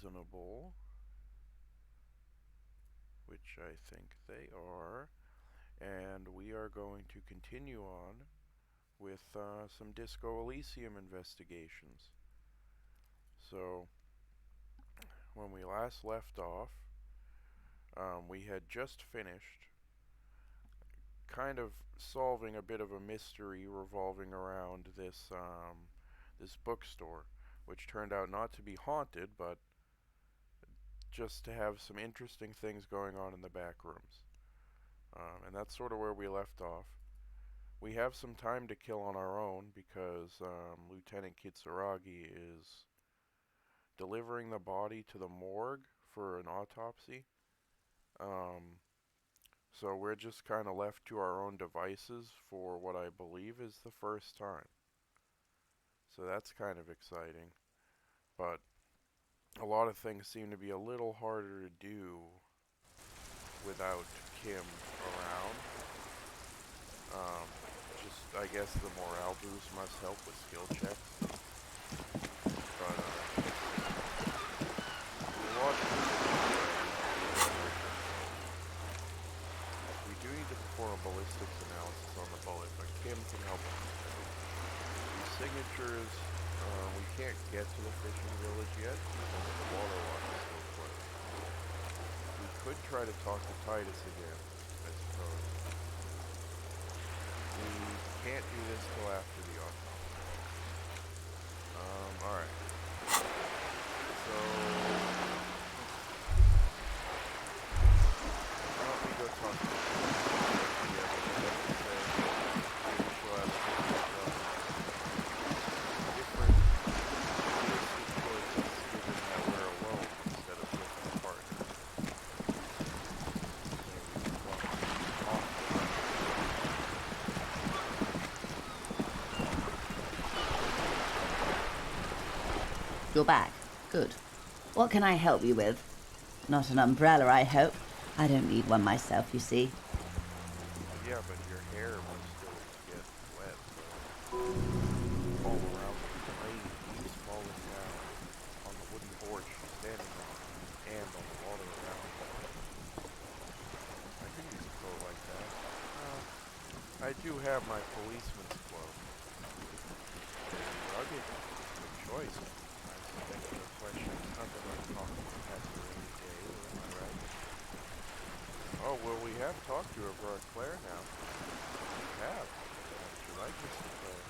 reasonable, which I think they are, and we are going to continue on with some Disco Elysium investigations. So, when we last left off, we had just finished kind of solving a bit of a mystery revolving around this bookstore, which turned out not to be haunted, but just to have some interesting things going on in the back rooms. And that's sort of where we left off. We have some time to kill on our own because Lieutenant Kitsuragi is delivering the body to the morgue for an autopsy. So we're just kind of left to our own devices for what I believe is the first time. So that's kind of exciting. But a lot of things seem to be a little harder to do without Kim around. Just, I guess, the morale boost must help with skill checks. But, we do need to perform a ballistics analysis on the bullet, but Kim can help us. These signatures, we can't get to the fishing village yet because the water lock is still closed. We could try to talk to Titus again, I suppose. We can't do this till after the autopsy. Alright. So, why don't we go talk to You're back. Good. What can I help you with? Not an umbrella, I hope. I don't need one myself, you see. Yeah, but your hair will still get wet, so all around the rain keeps falling down on the wooden porch you're standing on and on the water around. I can use a coat like that. I do have my policeman's cloak. Rugged. Good choice. I suspect the question is nothing like talking to past a rainy day, am I right? Oh, well, we have talked to her for Claire now. We have. She likes us, Claire.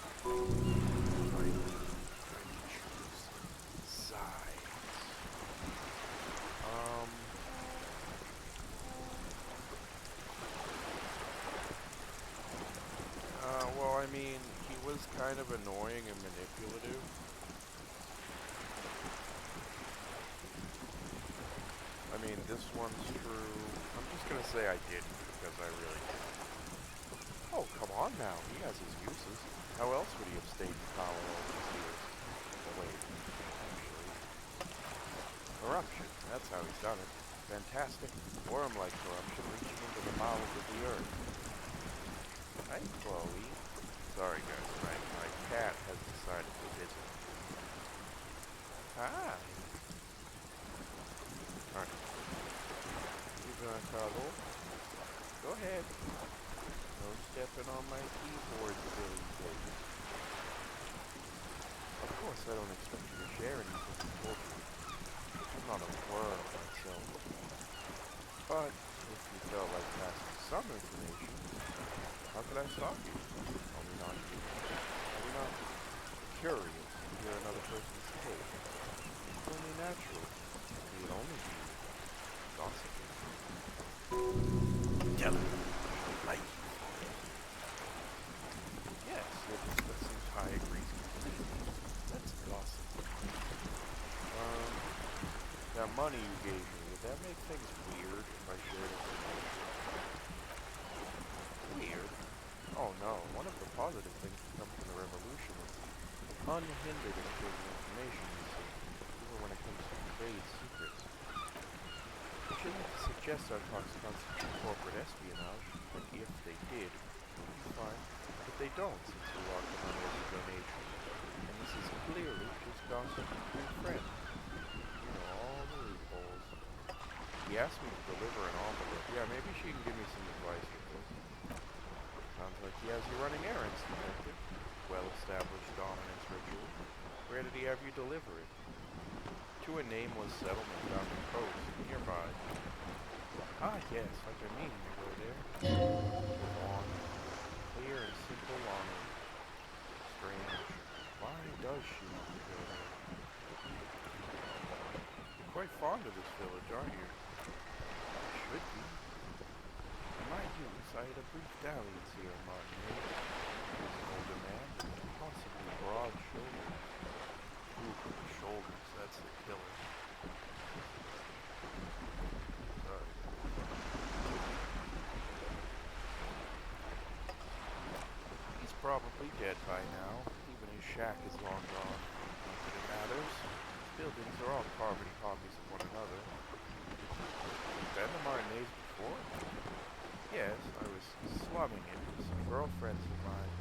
I choose sides. Well, I mean, he was kind of annoying and manipulative. I mean, this one's true. I'm just gonna say I didn't, because I really didn't. Oh, come on now. He has his uses. How else would he have stayed in power all these years? Oh, wait. Actually. Corruption. That's how he's done it. Fantastic. Worm-like corruption reaching into the bowels of the earth. Hi, Chloe. Sorry, guys. My cat has decided to visit. Hi. Alright. You gonna cuddle? Go ahead. No stepping on my keyboard, silly baby. Of course, I don't expect you to share anything with children. I'm not a worm myself. But, if you felt like passing some information, how could I stop you? Are we not curious to hear another person's take? It's only natural. We would only be gossiping. Tell him. Like you for it. Yes, that seems high agrees completely. Let's gossip. That money you gave me, would that make things weird if I shared information? Weird? Oh no, one of the positive things that come from the revolution is unhindered exchange of information, you see, even when it comes to trade secrets. Which isn't to suggest our talks constitute corporate espionage, but if they did, it would be fine. But they don't, since we locked the money as a donation. And this is clearly just gossip between friends. You know, all He asked me to deliver an envelope. Yeah, maybe she can give me some advice with this. Sounds like he has you running errands, detective. Well-established dominance ritual. Where did he have you deliver it? To a nameless settlement on the coast, nearby. Ah, yes, I've been meaning to go there. Long, clear and simple longing. Strange. Why does she want to go there? You're quite fond of this village, aren't you? I should be. In my youth, I had a brief dalliance here, Martin. He was an older man, possibly broad shoulders. Ooh, the shoulders, that's the killer. Sorry. He's probably dead by now. Even his shack is long gone. Not that it matters. Buildings are all poverty copies of one another. You've been to Martinez before? Yes, I was slumming it with some girlfriends of mine.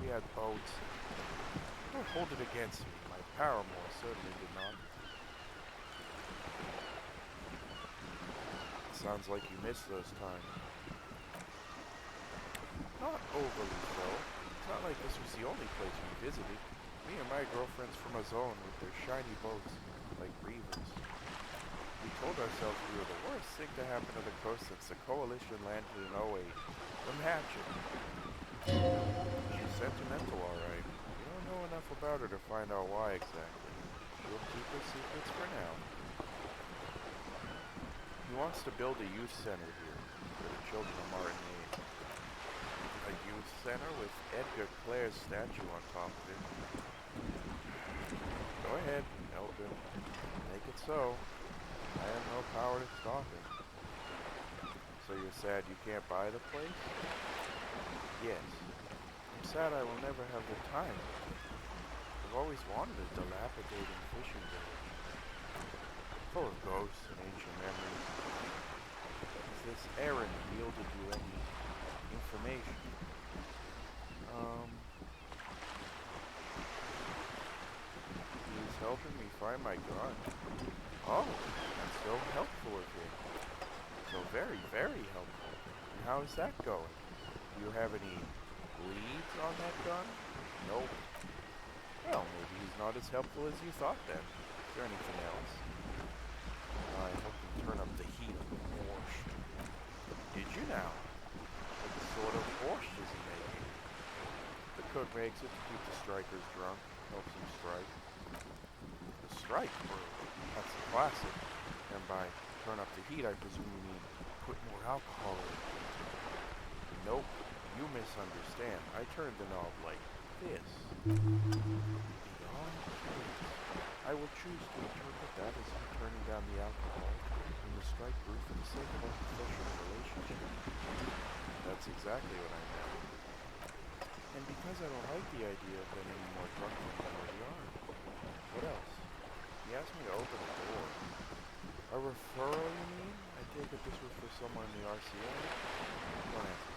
We had boats. Don't hold it against me. My paramour certainly did not. Sounds like you missed those times. Not overly so. It's not like this was the only place we visited. Me and my girlfriends from a zone with their shiny boats, like reavers. We told ourselves we were the worst thing to happen to the coast since the Coalition landed in '08. Imagine. She's sentimental, alright. We don't know enough about her to find out why exactly. She'll keep her secrets for now. He wants to build a youth center here for the children of Martinez. A youth center with Edgar Clare's statue on top of it. Go ahead, help him. Make it so. I have no power to stop him. So you're sad you can't buy the place? Yes. I'm sad I will never have the time. I've always wanted a dilapidating fishing village. Full of ghosts and ancient memories. Has this errand yielded you any information? He's helping me find my gun. Oh, that's so helpful of him. So very, very helpful. And how is that going? Do you have any leads on that gun? Nope. Well, maybe he's not as helpful as you thought then. Is there anything else? I helped him turn up the heat of the borscht. Did you now? What sort of borscht is he making? The cook makes it to keep the strikers drunk. Helps them strike. The strike brew. That's a classic. And by turn up the heat, I presume you mean put more alcohol in. Nope. You misunderstand. I turned the knob like this. Beyond praise. I will choose to interpret that as you turning down the alcohol in the strike brew for the sake of our professional relationship. That's exactly what I meant. And because I don't like the idea of getting any more drunk than we already are. What else? He asked me to open a door. A referral, you mean? I take it this was for someone in the RCA? Don't answer.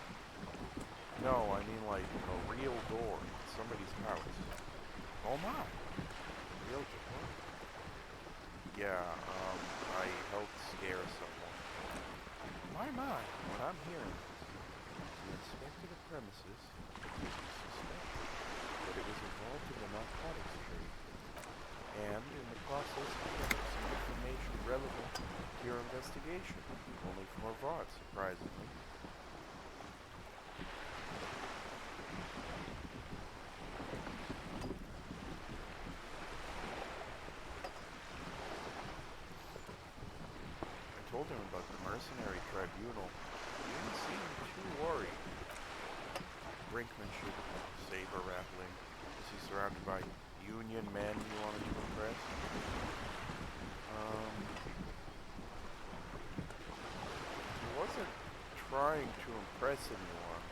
No, I mean like a real door in somebody's house. Oh my! Real door? Yeah, I helped scare someone. My, what I'm hearing is we inspected the premises because we suspected that it was involved in the narcotics trade. And in the process, we gathered some information relevant to your investigation, only from Harvard, surprisingly. I told him about the mercenary tribunal. He didn't seem too worried. Brinkmanship, saber rattling. Was he surrounded by Union men he wanted to impress? He wasn't trying to impress anyone.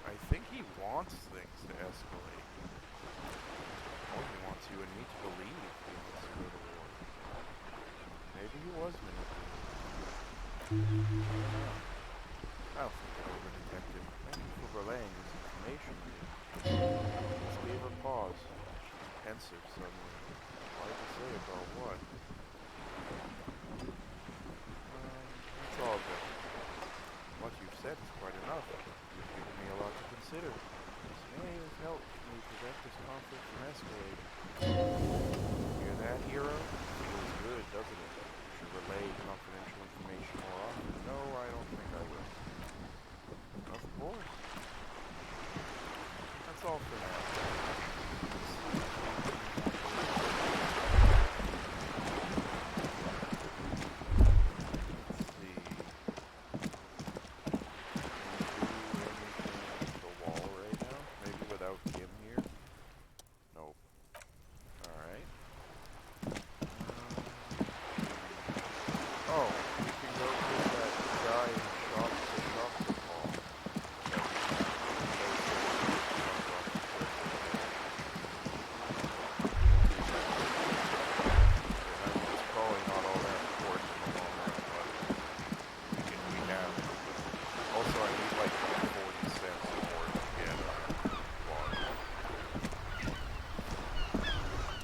I think he wants things to escalate. Or he wants you and me to believe he wants to go to war. Maybe he was manipulated. I don't know. I'll think it over, Detective. Thank you for relaying this information to me. This gave her pause. Pensive suddenly. Hard to say about what.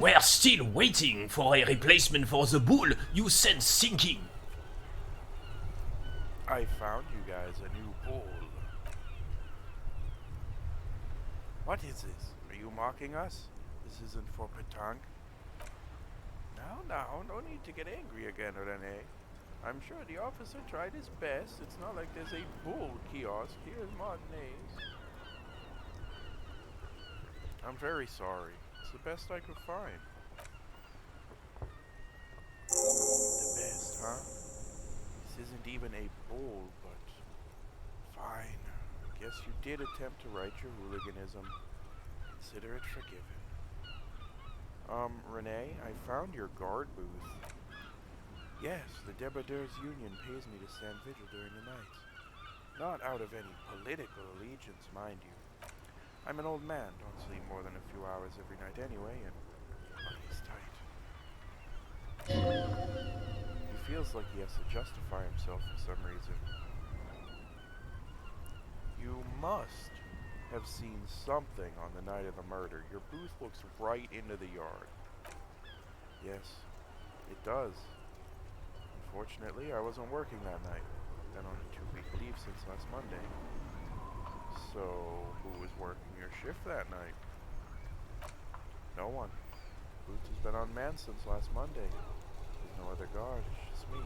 We're still waiting for a replacement for the bull you sent sinking. I found you guys a new bull. What is this? Are you mocking us? This isn't for petanque. Now, no need to get angry again, Rene. I'm sure the officer tried his best. It's not like there's a bull kiosk here in Martinez. I'm very sorry. It's the best I could find. The best, huh? This isn't even a bull, but fine. Guess you did attempt to right your hooliganism. Consider it forgiven. Renee, I found your guard booth. Yes, the Debardeurs Union pays me to stand vigil during the nights. Not out of any political allegiance, mind you. I'm an old man, don't sleep more than a few hours every night anyway, and money's tight. He feels like he has to justify himself for some reason. You must have seen something on the night of the murder. Your booth looks right into the yard. Yes, it does. Unfortunately, I wasn't working that night. Been on a 2-week leave since last Monday. So, who was working your shift that night? No one. Booth has been unmanned since last Monday. There's no other guard, it's just me.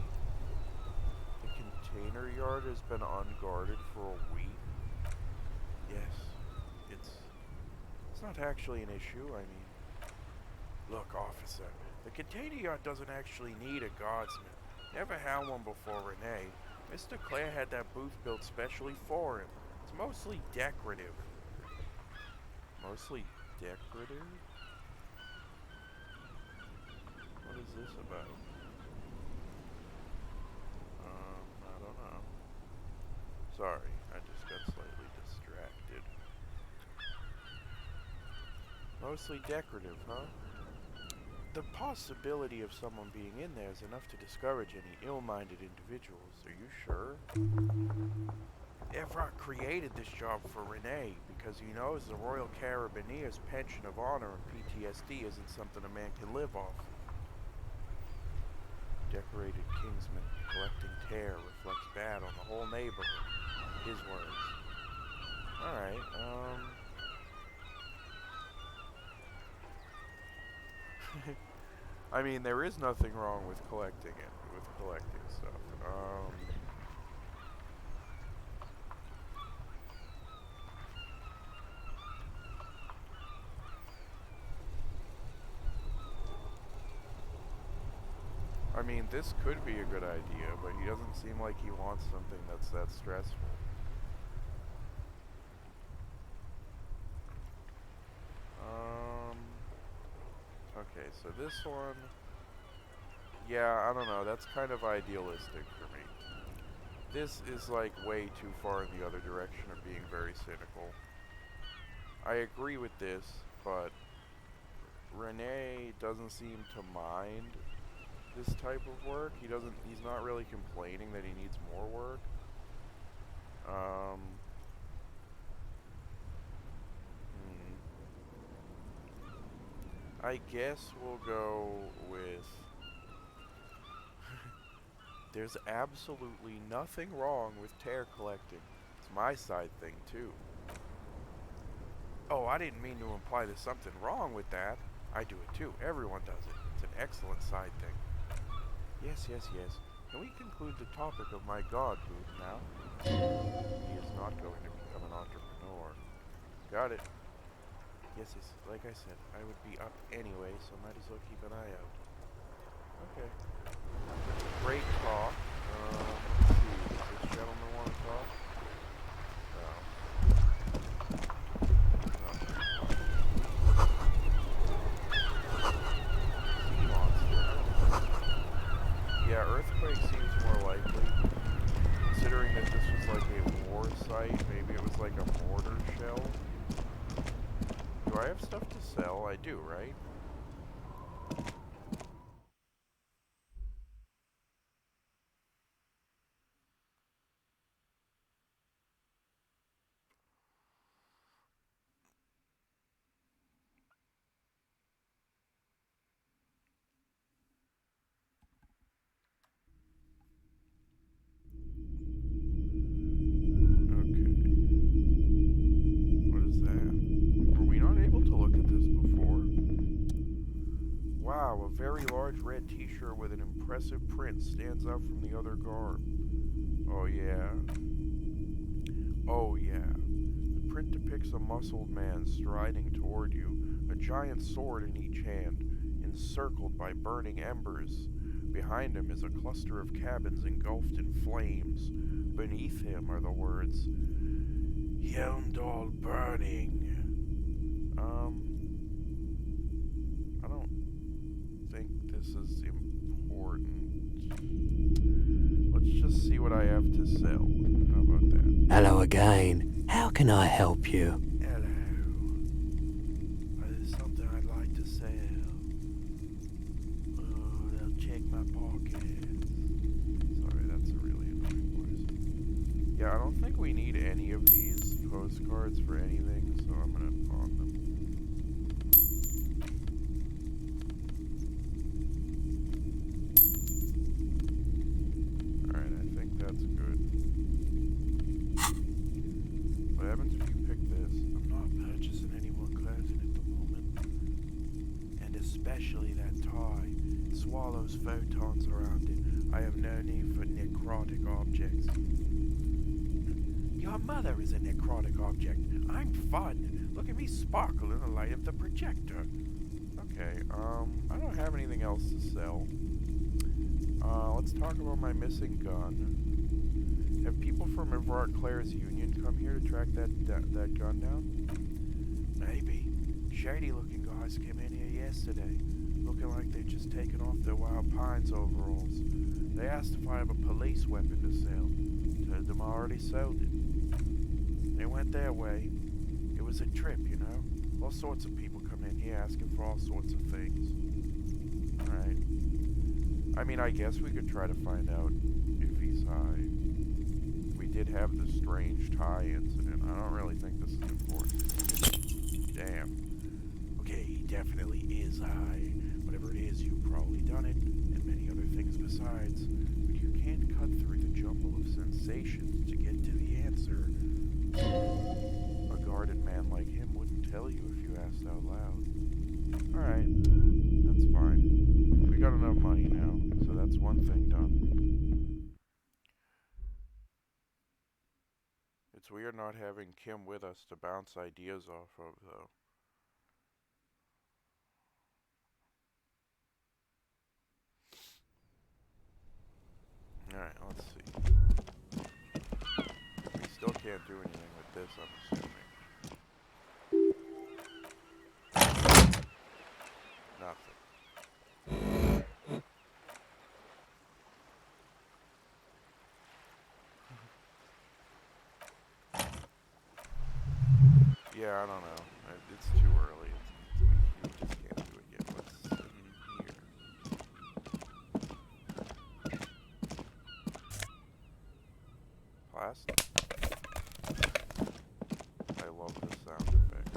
The container yard has been unguarded for a week. Yes, it's not actually an issue. I mean, look, officer, the container yard doesn't actually need a guardsman. Never had one before Renee. Mr. Clare had that booth built specially for him. It's mostly decorative. Mostly decorative? What is this about? I don't know. Sorry, I just got slightly distracted. Mostly decorative, huh? The possibility of someone being in there is enough to discourage any ill-minded individuals. Are you sure? Evrot created this job for Renee because he knows the Royal Carabineers' pension of honor and PTSD isn't something a man can live off. Decorated Kingsman collecting tear reflects bad on the whole neighborhood. His words. Alright, I mean, there is nothing wrong with collecting stuff. I mean, this could be a good idea, but he doesn't seem like he wants something that's that stressful. Okay, so this one, yeah, I don't know, that's kind of idealistic for me. This is like way too far in the other direction of being very cynical. I agree with this, but Renee doesn't seem to mind this type of work. He's not really complaining that he needs more work. I guess we'll go with there's absolutely nothing wrong with tear collecting. It's my side thing too. Oh, I didn't mean to imply there's something wrong with that. I do it too. Everyone does it. It's an excellent side thing. Yes. Can we conclude the topic of my god booth now? He is not going to become an entrepreneur. Got it. Yes, like I said, I would be up anyway, so might as well keep an eye out. Okay. Great talk. Let's see, does this gentleman want to talk? No. Sea monster. Yeah, earthquake seems more likely. Considering that this was like a war site, maybe it was like a mortar shell. Do I have stuff to sell? I do, right? very large red t-shirt with an impressive print stands out from the other garb. Oh yeah. Oh yeah. The print depicts a muscled man striding toward you, a giant sword in each hand, encircled by burning embers. Behind him is a cluster of cabins engulfed in flames. Beneath him are the words, Yelmdall burning. I don't think this is important. Let's just see what I have to sell. How about that? Hello again. How can I help you? Hello. There's something I'd like to sell. Oh, they'll check my pockets. Sorry, that's a really annoying voice. Yeah, I don't think we need any of these postcards for anything, so I'm gonna pawn them. Alright, I think that's good. What happens if you pick this? I'm not purchasing any more clothing at the moment. And especially that tie. It swallows photons around it. I have no need for necrotic objects. Your mother is a necrotic object. I'm fun. Look at me sparkle in the light of the projector. Okay, I don't have anything else to sell. Let's talk about my missing gun. Have people from Everard Clare's union come here to track that gun down? Maybe. Shady-looking guys came in here yesterday, looking like they'd just taken off their Wild Pines overalls. They asked if I have a police weapon to sell. Told them I already sold it. They went their way. It was a trip, you know? All sorts of people come in here asking for all sorts of things. Alright. I mean, I guess we could try to find out if he's high. We did have the strange tie incident. I don't really think this is important. Damn. Okay, he definitely is high. Whatever it is, you've probably done it, and many other things besides. But you can't cut through the jumble of sensations to get to the answer. A guarded man like him wouldn't tell you if you asked out loud. Alright, that's fine. We got enough money now, so that's one thing done. It's weird not having Kim with us to bounce ideas off of, though. Alright, let's see. We still can't do anything with this, I'm assuming. Nothing. Yeah, I don't know. It's too early. We just can't do it yet. What's in here? Plastic. I love this sound effect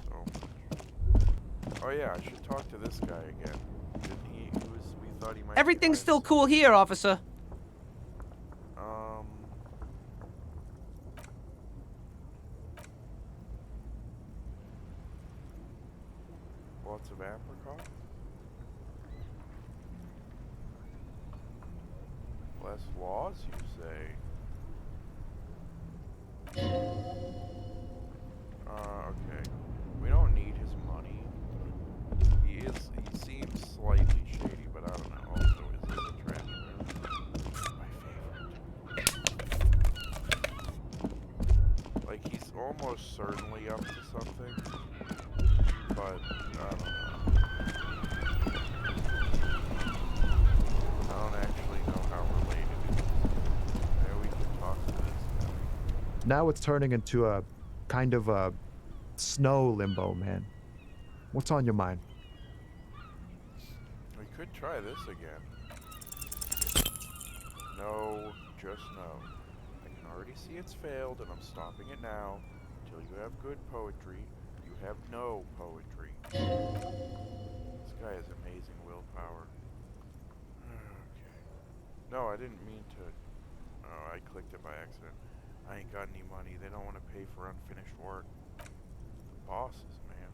so much. Oh yeah, I should talk to this guy again. Didn't he? We thought he might. Everything's still cool here, officer. Lots of apricot. Less laws, you say? Okay. We don't need his money. He seems slightly shady, but I don't know. Also, is this a trash room? My favorite. Like, he's almost certainly up to something, but I don't know. I don't actually know how related it is. Maybe we can talk to this guy. Now it's turning into a kind of a snow limbo, man. What's on your mind? We could try this again. No, just no. I can already see it's failed, and I'm stopping it now. Until you have good poetry, you have no poetry. This guy has amazing willpower. Okay. No, I didn't mean to. Oh, I clicked it by accident. I ain't got any money. They don't want to pay for unfinished work. The bosses, man.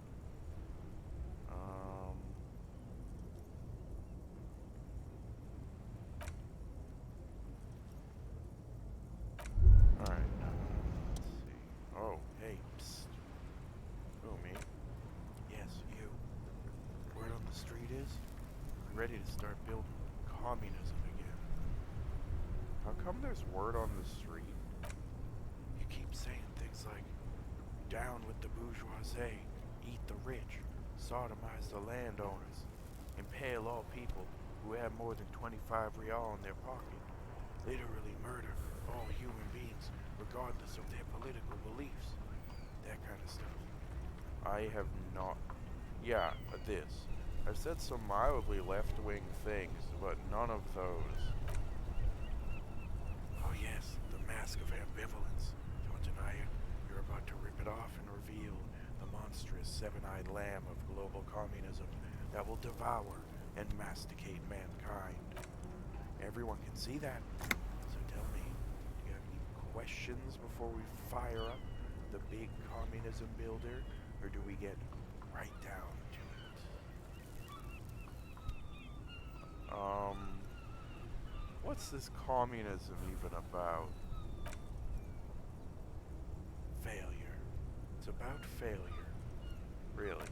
ready to start building communism again. How come there's word on the street? You keep saying things like, down with the bourgeoisie, eat the rich, sodomize the landowners, impale all people who have more than 25 real in their pocket, literally murder all human beings regardless of their political beliefs. That kind of stuff. I have not... Yeah, this. I've said some mildly left-wing things, but none of those. Oh yes, the Mask of Ambivalence. Don't deny it. You're about to rip it off and reveal the monstrous seven-eyed lamb of global communism that will devour and masticate mankind. Everyone can see that. So tell me, do you have any questions before we fire up the big communism builder, or do we get right down to it? What's this communism even about? Failure. It's about failure. Really?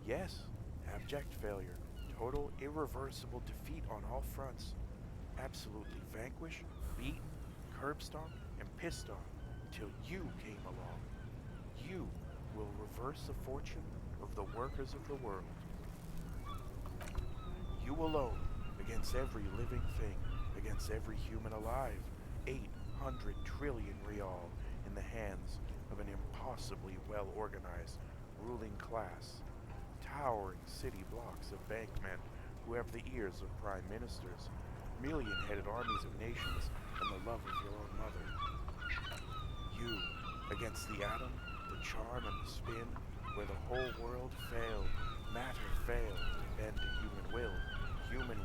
Yes, abject failure. Total irreversible defeat on all fronts. Absolutely vanquished, beaten, curb-stomped, and pissed on until you came along. You will reverse the fortune of the workers of the world. You alone, against every living thing, against every human alive, 800 trillion real in the hands of an impossibly well-organized ruling class, towering city blocks of bankmen who have the ears of prime ministers, million-headed armies of nations, and the love of your own mother. You, against the atom, the charm, and the spin, where the whole world failed, matter failed to bend to human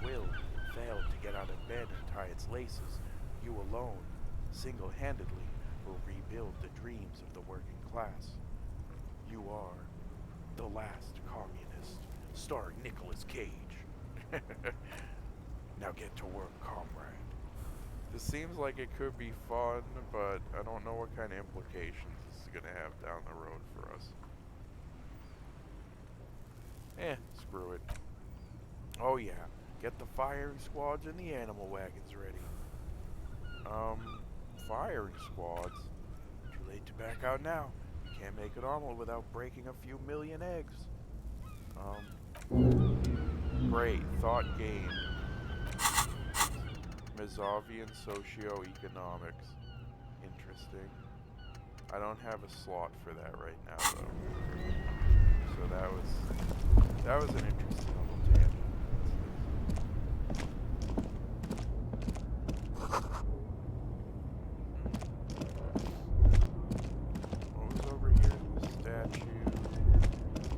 will failed to get out of bed and tie its laces. You alone, single-handedly, will rebuild the dreams of the working class. You are the last communist, starring Nicolas Cage. Now get to work, comrade. This seems like it could be fun, but I don't know what kind of implications this is going to have down the road for us. Screw it. Oh yeah, get the firing squads and the animal wagons ready. Firing squads? Too late to back out now. You can't make an omelet without breaking a few million eggs. Great, thought gained. Mazovian socioeconomics. Interesting. I don't have a slot for that right now, though. So that was an interesting little tangent. What was over here? The statue.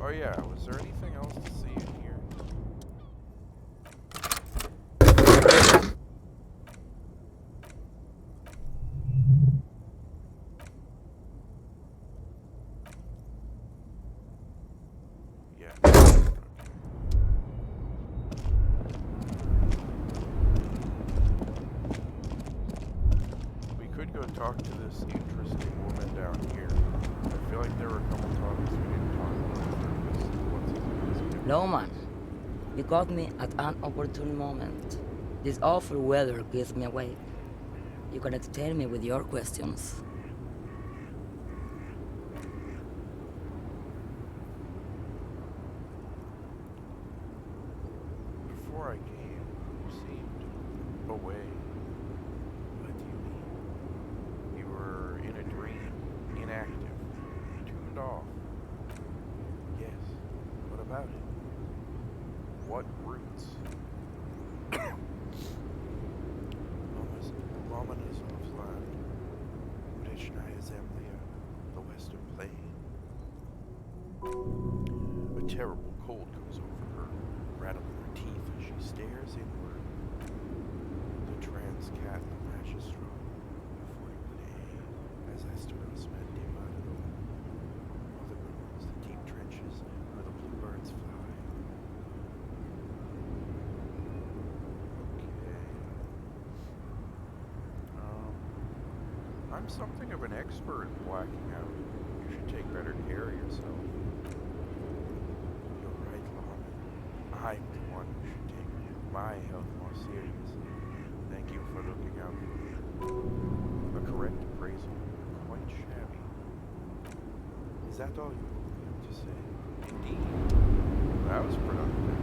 Oh yeah, was there anything else to see in here? Yeah. We could go talk to this interesting woman down here. I feel like there were a couple topics we didn't talk about. Lowman, you caught me at an opportune moment. This awful weather keeps me awake. You can entertain me with your questions. Before I came, you seemed away. What do you mean? You were in a dream, inactive, tuned off. Yes. What about it? What roots? Lomonosov's land. Udechnaya Zemlya, the Western Plain. A terrible cold comes over her, rattling her teeth as she stares inward. The Transcat Magistro, as I stood on cement Dimadro. All the ruins, the deep trenches where the bluebirds fly. I'm something of an expert in blacking out. You should take better care of yourself. You're right, Lon. I'm the one who should take my health more seriously. Thank you for looking out for me. A correct appraisal, quite shabby. Is that all you have to say? Indeed. That was productive.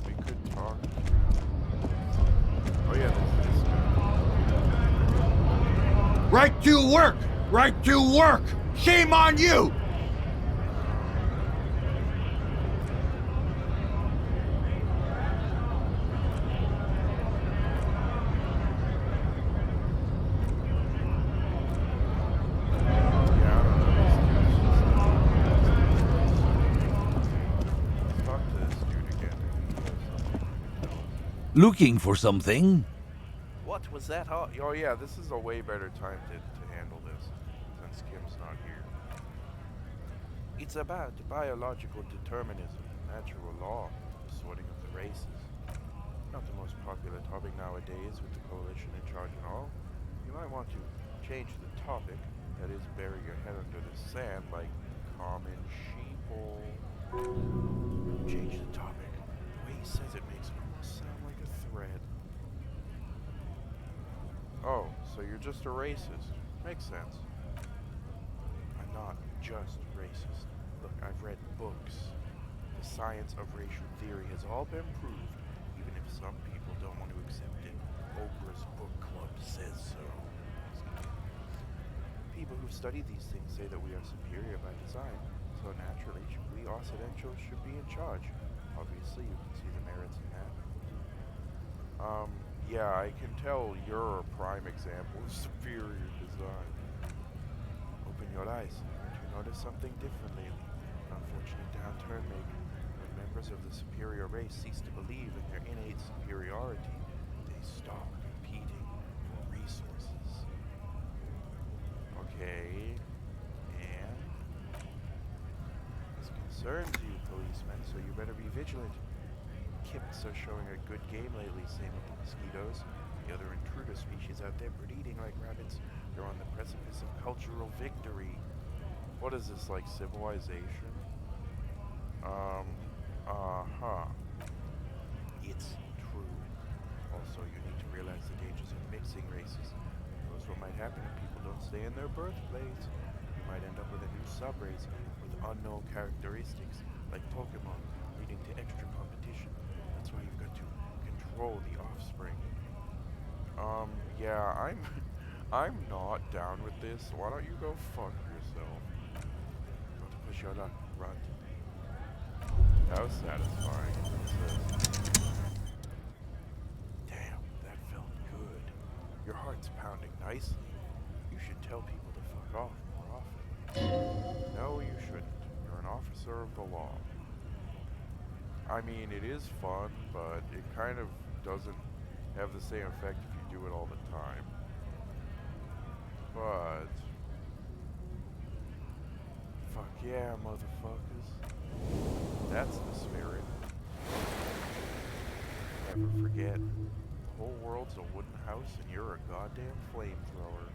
We could talk. Oh yeah, this guy. Right to work! Right to work! Shame on you! Yeah, I don't know. Let's talk to this dude again. Looking for something? What was that? Oh yeah, this is a way better time to handle this, since Kim's not here. It's about biological determinism, natural law, the sorting of the races. Not the most popular topic nowadays with the coalition in charge and all. You might want to change the topic, that is, bury your head under the sand like common sheeple. Change the topic. The way he says it makes it almost sound like a threat. Oh, so you're just a racist. Makes sense. I'm not just racist. Look, I've read books. The science of racial theory has all been proved, even if some people don't want to accept it. Oprah's book club says so. People who've studied these things say that we are superior by design, so naturally we Occidentals should be in charge. Obviously, you can see the merits in that. Yeah, I can tell you're a prime example of superior design. Open your eyes. Haven't you noticed something different lately? An unfortunate downturn, maybe. When members of the superior race cease to believe in their innate superiority, they stop competing for resources. Okay. And? This concerns you, policemen, so you better be vigilant. Kips are showing a good game lately, same with the mosquitoes. The other intruder species out there breeding like rabbits. They're on the precipice of cultural victory. What is this, like civilization? It's true. Also, you need to realize the dangers of mixing races. Who knows what might happen if people don't stay in their birthplace? You might end up with a new subrace with unknown characteristics, like Pokemon, leading to extra competition. That's why you've got to control the offspring. Yeah, I'm not down with this. Why don't you go fuck yourself? Go to push your luck, runt. That was satisfying. Damn, that felt good. Your heart's pounding nicely. You should tell people to fuck off more often. No, you shouldn't. You're an officer of the law. I mean, it is fun, but it kind of doesn't have the same effect if you do it all the time. But fuck yeah, motherfuckers. That's the spirit. Never forget. The whole world's a wooden house and you're a goddamn flamethrower.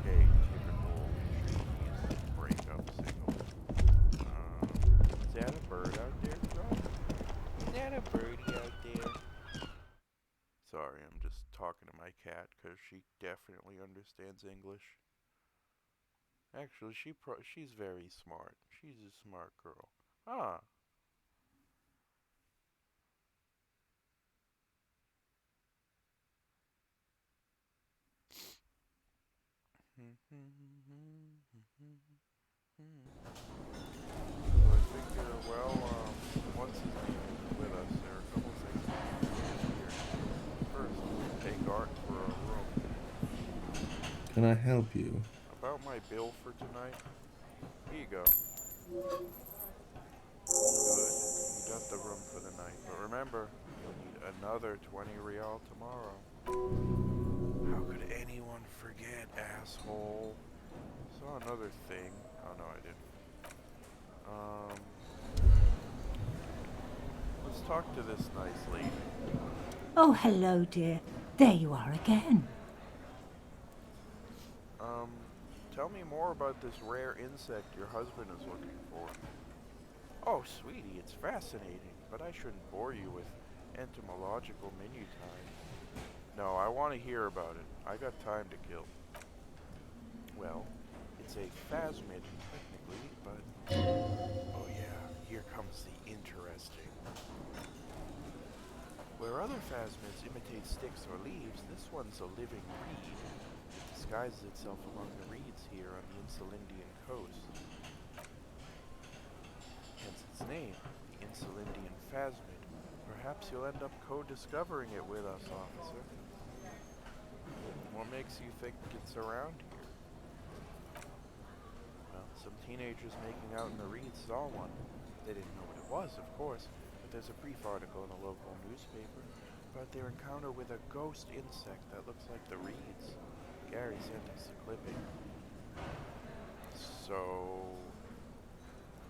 Okay, typical cheese breakup signal. Is that a bird out there, bro? Is that a birdie out there? Sorry, I'm just talking to my cat because she definitely understands English. Actually, she's very smart. She's a smart girl. Ah. So I figure, well, once his name is with us, there are a couple things we can do here. First, take Art for a room. Can I help you? About my bill for tonight? Here you go. Good. You got the room for the night. But remember, you'll need another 20 real tomorrow. How could anyone forget, asshole? Saw another thing. Oh no, I didn't. talk to this nice lady. Oh, hello, dear. There you are again. Tell me more about this rare insect your husband is looking for. Oh, sweetie, it's fascinating, but I shouldn't bore you with entomological minutiae. No, I want to hear about it. I got time to kill. Well, it's a phasmid, technically, but... Oh yeah, here comes the interesting. Where other phasmids imitate sticks or leaves, this one's a living reed. It disguises itself among the reeds here on the Insulindian coast. Hence its name, the Insulindian phasmid. Perhaps you'll end up co-discovering it with us, officer. What makes you think it's around here? Well, some teenagers making out in the reeds saw one. They didn't know what it was, of course, but there's a brief article in a local newspaper about their encounter with a ghost insect that looks like the reeds. Gary sent us a clipping. So,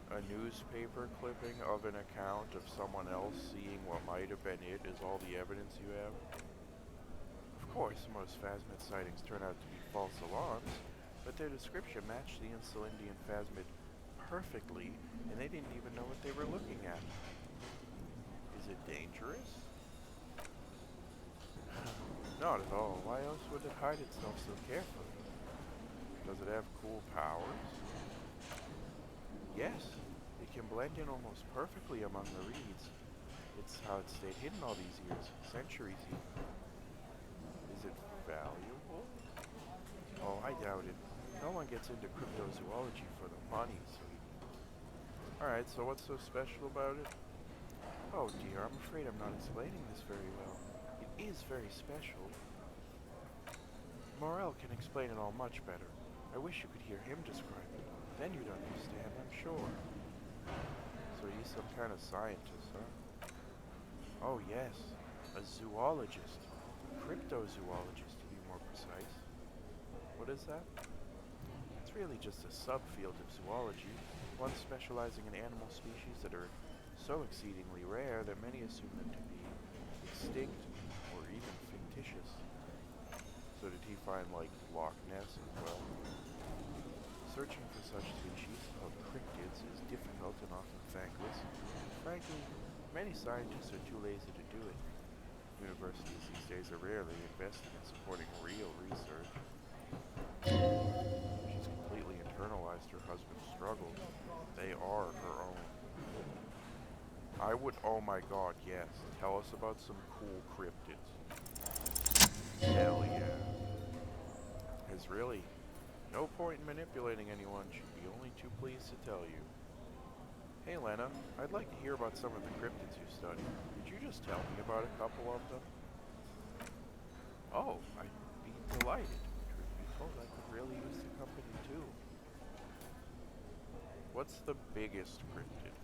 a newspaper clipping of an account of someone else seeing what might have been it is all the evidence you have? Of course, most phasmid sightings turn out to be false alarms, but their description matched the Insulindian phasmid perfectly, and they didn't even know what they were looking at. Is it dangerous? Not at all. Why else would it hide itself so carefully? Does it have cool powers? Yes, it can blend in almost perfectly among the reeds. It's how it stayed hidden all these years, centuries even. Is it valuable? Oh, I doubt it. No one gets into cryptozoology for the money, sweetie. Alright, so what's so special about it? Oh dear, I'm afraid I'm not explaining this very well. It is very special. Morel can explain it all much better. I wish you could hear him describe it. Then you'd understand, I'm sure. So he's some kind of scientist, huh? Oh yes, a zoologist. Cryptozoologist, to be more precise. What is that? It's really just a subfield of zoology, one specializing in animal species that are so exceedingly rare that many assume them to be extinct or even fictitious. So did he find, like, Loch Ness as well? Searching for such species, called cryptids, is difficult and often thankless. Frankly, many scientists are too lazy to do it. Universities these days are rarely invested in supporting real research. She's completely internalized her husband's struggles. They are her own. I would, oh my god, yes. Tell us about some cool cryptids. Hell yeah. There's really no point in manipulating anyone. She'd be only too pleased to tell you. Hey Lena, I'd like to hear about some of the cryptids you studied. Could you just tell me about a couple of them? Oh, I'd be delighted. Truth be told, I could really use the company too. What's the biggest cryptid?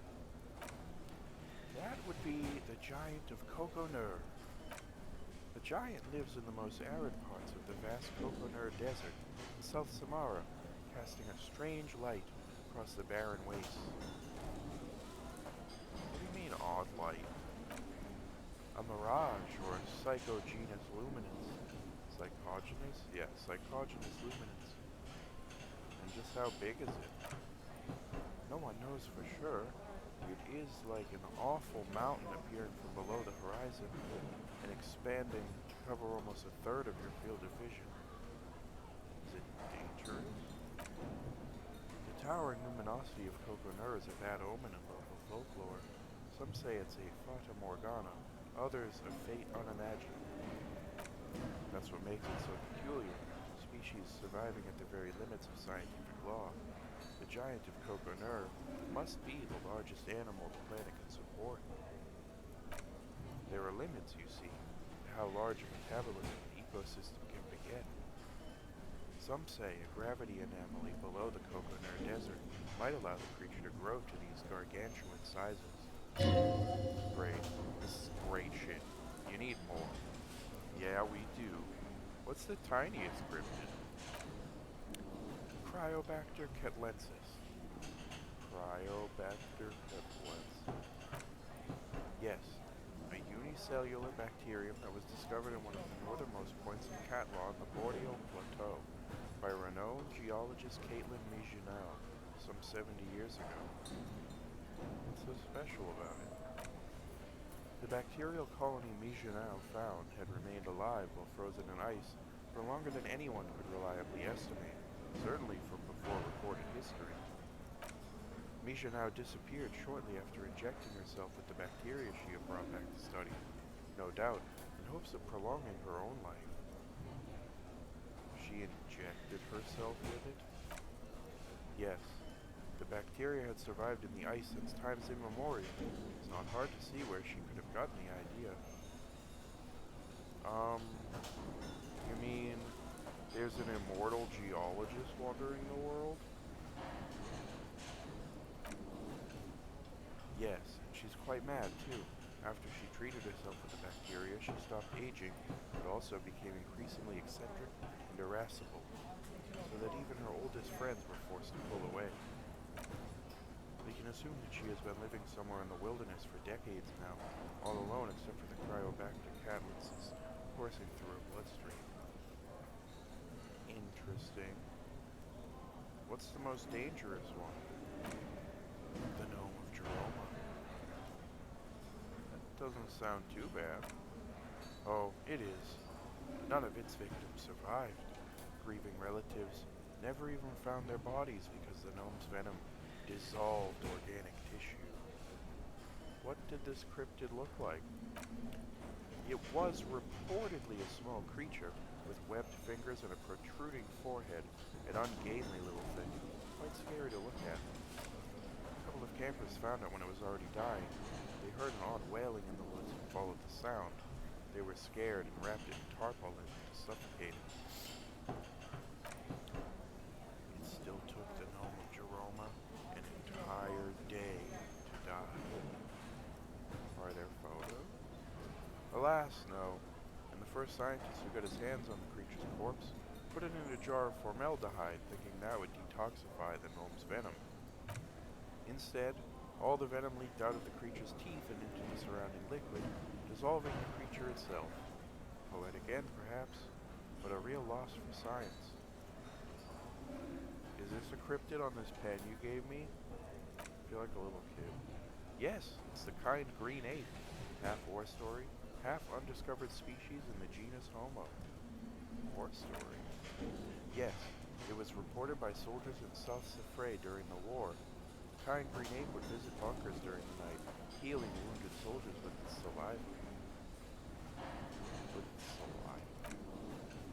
That would be the giant of Coconur. The giant lives in the most arid parts of the vast Coconur Desert in South Samara, casting a strange light across the barren wastes. What do you mean, odd light? A mirage, or a psychogenous luminance. Psychogenous? Yeah, psychogenous luminance. And just how big is it? No one knows for sure. It is like an awful mountain appearing from below the horizon and expanding to cover almost a third of your field of vision. Is it dangerous? The towering luminosity of Coconur is a bad omen in local folklore. Some say it's a fata morgana, others a fate unimaginable. That's what makes it so peculiar, species surviving at the very limits of scientific law. The giant of Coconur must be the largest animal the planet can support. There are limits, you see, to how large a metabolism an ecosystem can beget. Some say a gravity anomaly below the Coconur Desert might allow the creature to grow to these gargantuan sizes. Great. This is great shit. You need more. Yeah, we do. What's the tiniest cryptid? Cryobacter catlensis. Cryobacter catlensis. Yes, multicellular bacterium that was discovered in one of the northernmost points of Catlaw on the Bordeaux Plateau by renowned geologist Caitlin Migenel some 70 years ago. What's so special about it? The bacterial colony Migenel found had remained alive while frozen in ice for longer than anyone could reliably estimate, certainly from before recorded history. Migenel disappeared shortly after injecting herself with the bacteria she had brought back to study, no doubt in hopes of prolonging her own life. She injected herself with it? Yes. The bacteria had survived in the ice since times immemorial. It's not hard to see where she could have gotten the idea. You mean there's an immortal geologist wandering the world? Yes, and she's quite mad too. After she treated herself with the bacteria, she stopped aging, but also became increasingly eccentric and irascible, so that even her oldest friends were forced to pull away. We can assume that she has been living somewhere in the wilderness for decades now, all alone except for the Cryobacter catalysis coursing through her bloodstream. Interesting. What's the most dangerous one? The gnome of Jeroma. That doesn't sound too bad. Oh, it is. None of its victims survived. Grieving relatives never even found their bodies because the gnome's venom dissolved organic tissue. What did this cryptid look like? It was reportedly a small creature with webbed fingers and a protruding forehead, an ungainly little thing, quite scary to look at. A couple of campers found it when it was already dying. They heard an odd wailing in the woods and followed the sound. They were scared and wrapped it in tarpaulin to suffocate it. It still took the gnome of Jeroma an entire day to die. Are there photos? Alas, no. And the first scientist who got his hands on the creature's corpse put it in a jar of formaldehyde, thinking that would detoxify the gnome's venom. Instead, all the venom leaked out of the creature's teeth and into the surrounding liquid, dissolving the creature itself. Poetic end, perhaps, but a real loss for science. Is this a cryptid on this pen you gave me? I feel like a little kid. Yes, it's the kind green ape, half war story, half undiscovered species in the genus Homo. War story? Yes, it was reported by soldiers in South Safray during the war. The kind green ape would visit bunkers during the night, healing wounded soldiers with its saliva.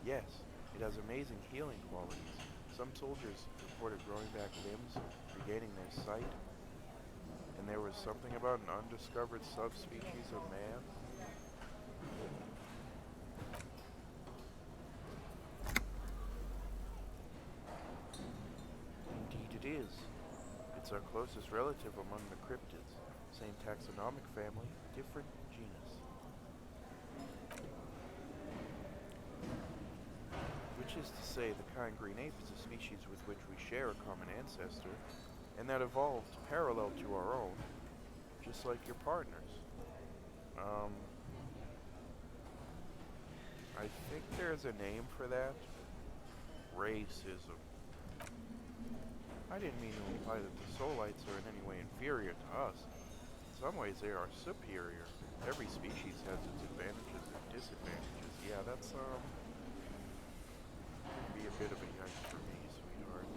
Yes, it has amazing healing qualities. Some soldiers reported growing back limbs, regaining their sight, and there was something about an undiscovered subspecies of man. Indeed it is. It's our closest relative among the cryptids. Same taxonomic family, different genus. Which is to say, the kind green ape is a species with which we share a common ancestor, and that evolved parallel to our own, just like your partners. I think there's a name for that. Racism. I didn't mean to imply that the Solites are in any way inferior to us. In some ways they are superior. Every species has its advantages and disadvantages. Yeah, that's, be a bit of a yikes for me, sweetheart.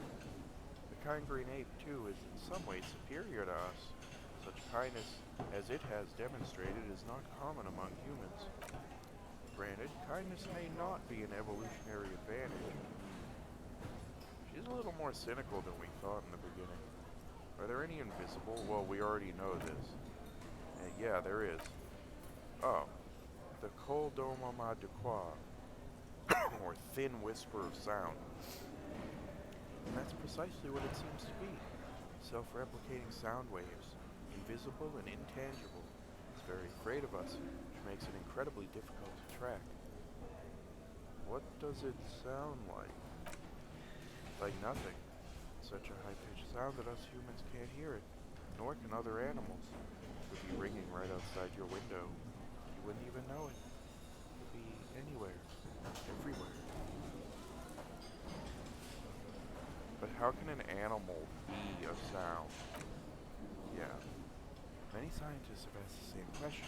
The kind green ape, too, is in some ways superior to us. Such kindness as it has demonstrated is not common among humans. Granted, kindness may not be an evolutionary advantage. She's a little more cynical than we thought in the beginning. Are there any invisible? Well, we already know this. Yeah, there is. Oh, the Col d'Omama de Croix, or thin whisper of sound. And that's precisely what it seems to be. Self-replicating sound waves, invisible and intangible. It's very afraid of us, which makes it incredibly difficult to track. What does it sound like? Like nothing. Such a high-pitched sound that us humans can't hear it, nor can other animals. It would be ringing right outside your window. You wouldn't even know it. It could be anywhere, everywhere. But how can an animal be a sound? Yeah. Many scientists have asked the same question.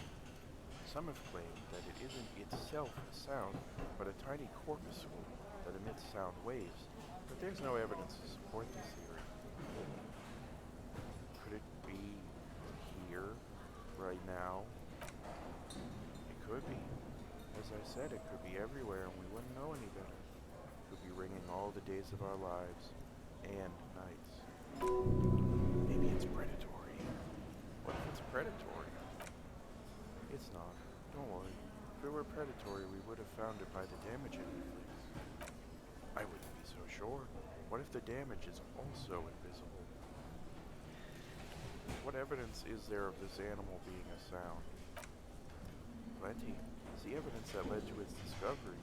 Some have claimed that it isn't itself a sound, but a tiny corpuscle that emits sound waves. But there's no evidence to support this theory. Could it be here, right now? It could be. As I said, it could be everywhere and we wouldn't know any better. It could be ringing all the days of our lives and nights. Maybe it's predatory. What if it's predatory? It's not. Don't worry. If it were predatory, we would have found it by the damage it inflicts. I wouldn't be so sure. What if the damage is also invisible? What evidence is there of this animal being a sound? Plenty. It's the evidence that led to its discovery.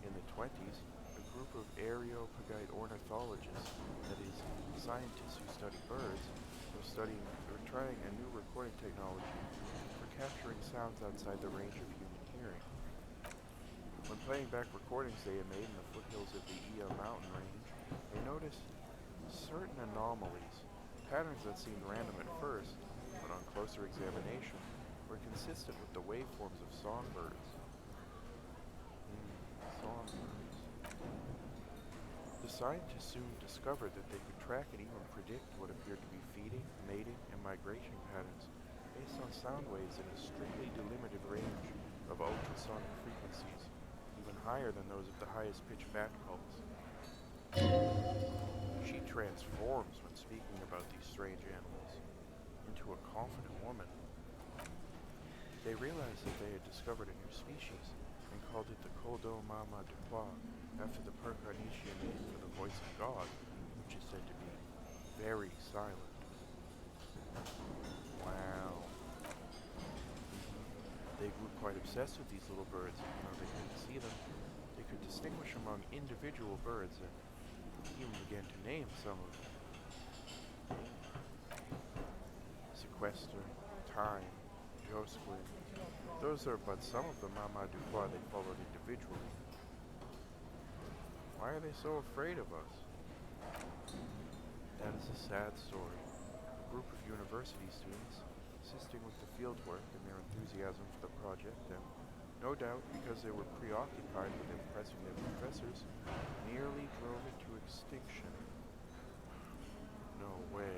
In the 20s, a group of Areopagite ornithologists, that is, scientists who study birds, were trying a new recording technology for capturing sounds outside the range of human hearing. When playing back recordings they had made in the foothills of the Ia mountain range, they noticed certain anomalies, patterns that seemed random at first, but on closer examination, were consistent with the waveforms of songbirds. Songbirds. The scientists soon discovered that they could track and even predict what appeared to be feeding, mating, and migration patterns based on sound waves in a strictly delimited range of ultrasonic frequencies, even higher than those of the highest pitch bat calls. She transforms when speaking about these strange animals into a confident woman. They realized that they had discovered a new species and called it the Coldo Mama Dupois, after the Percarnician name for the voice of God, which is said to be very silent. Wow. They grew quite obsessed with these little birds, even though they couldn't see them. They could distinguish among individual birds and even began to name some of them. Sequester, Time, Josquin. Those are but some of the Mama Dupois they followed individually. Why are they so afraid of us? That is a sad story. A group of university students, assisting with the fieldwork and their enthusiasm for the project, and no doubt because they were preoccupied with impressing their professors, nearly drove it to extinction. No way.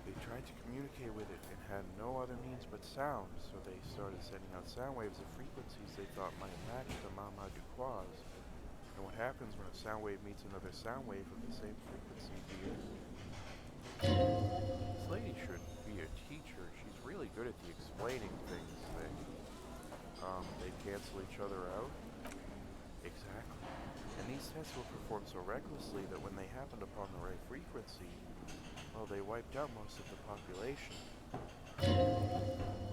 They tried to communicate with it and had no other means but sound, so they started sending out sound waves of frequencies they thought might match the Mama Dupois. And what happens when a sound wave meets another sound wave of the same frequency, dear? This lady should be a teacher. She's really good at the explaining things thing. They cancel each other out? Exactly. And these tests were performed so recklessly that when they happened upon the right frequency, well, they wiped out most of the population.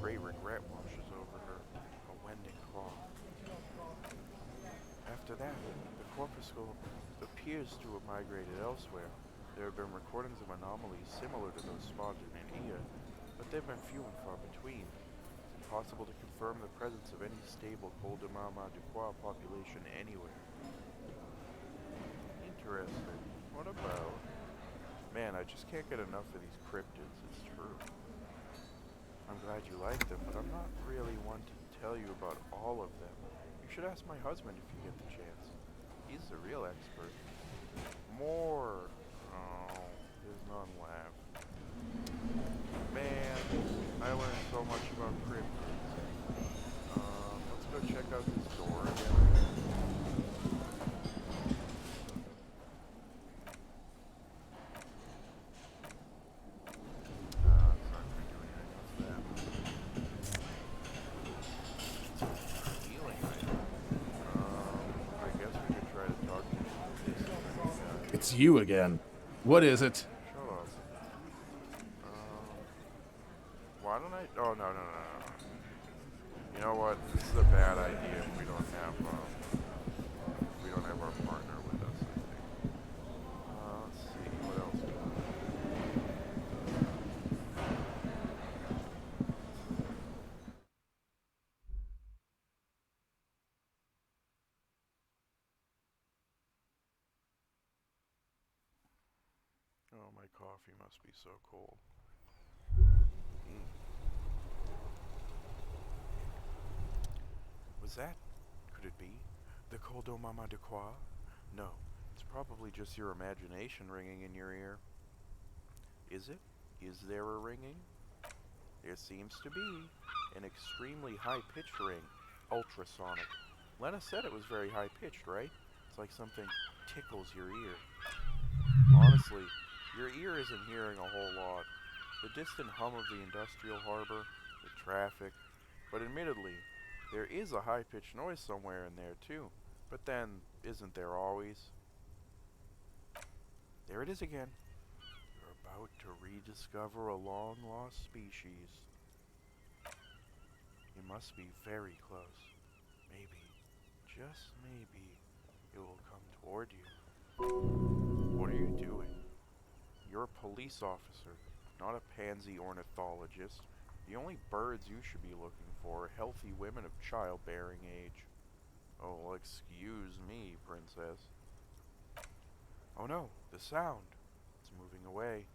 Great regret washes over her, a wending cough. After that, the corpuscle appears to have migrated elsewhere. There have been recordings of anomalies similar to those spotted in Ia, but they've been few and far between. It's impossible to confirm the presence of any stable Coldemama Dupois population anywhere. Interesting. What about... Man, I just can't get enough of these cryptids, it's true. I'm glad you like them, but I'm not really one to tell you about all of them. You should ask my husband if you get the chance. He's the real expert. More... Oh, there's none left. Man, I learned so much about cryptids. Let's go check out this door again. It's you again. What is it? Shut up. Why don't I... Oh, no. You know what? This is a bad idea if we don't have our partner with us, I think. Let's see, what else do we have? coffee must be so cold. Was that? Could it be? The Coldo Mama de Quoi? No, it's probably just your imagination ringing in your ear. Is it? Is there a ringing? There seems to be. An extremely high-pitched ring. Ultrasonic. Lena said it was very high-pitched, right? It's like something tickles your ear. Honestly, your ear isn't hearing a whole lot. The distant hum of the industrial harbor, the traffic. But admittedly, there is a high-pitched noise somewhere in there, too. But then, isn't there always? There it is again. You're about to rediscover a long-lost species. You must be very close. Maybe, just maybe, it will come toward you. What are you doing? You're a police officer, not a pansy ornithologist. The only birds you should be looking for are healthy women of childbearing age. Oh, well, excuse me, princess. Oh no, the sound. It's moving away.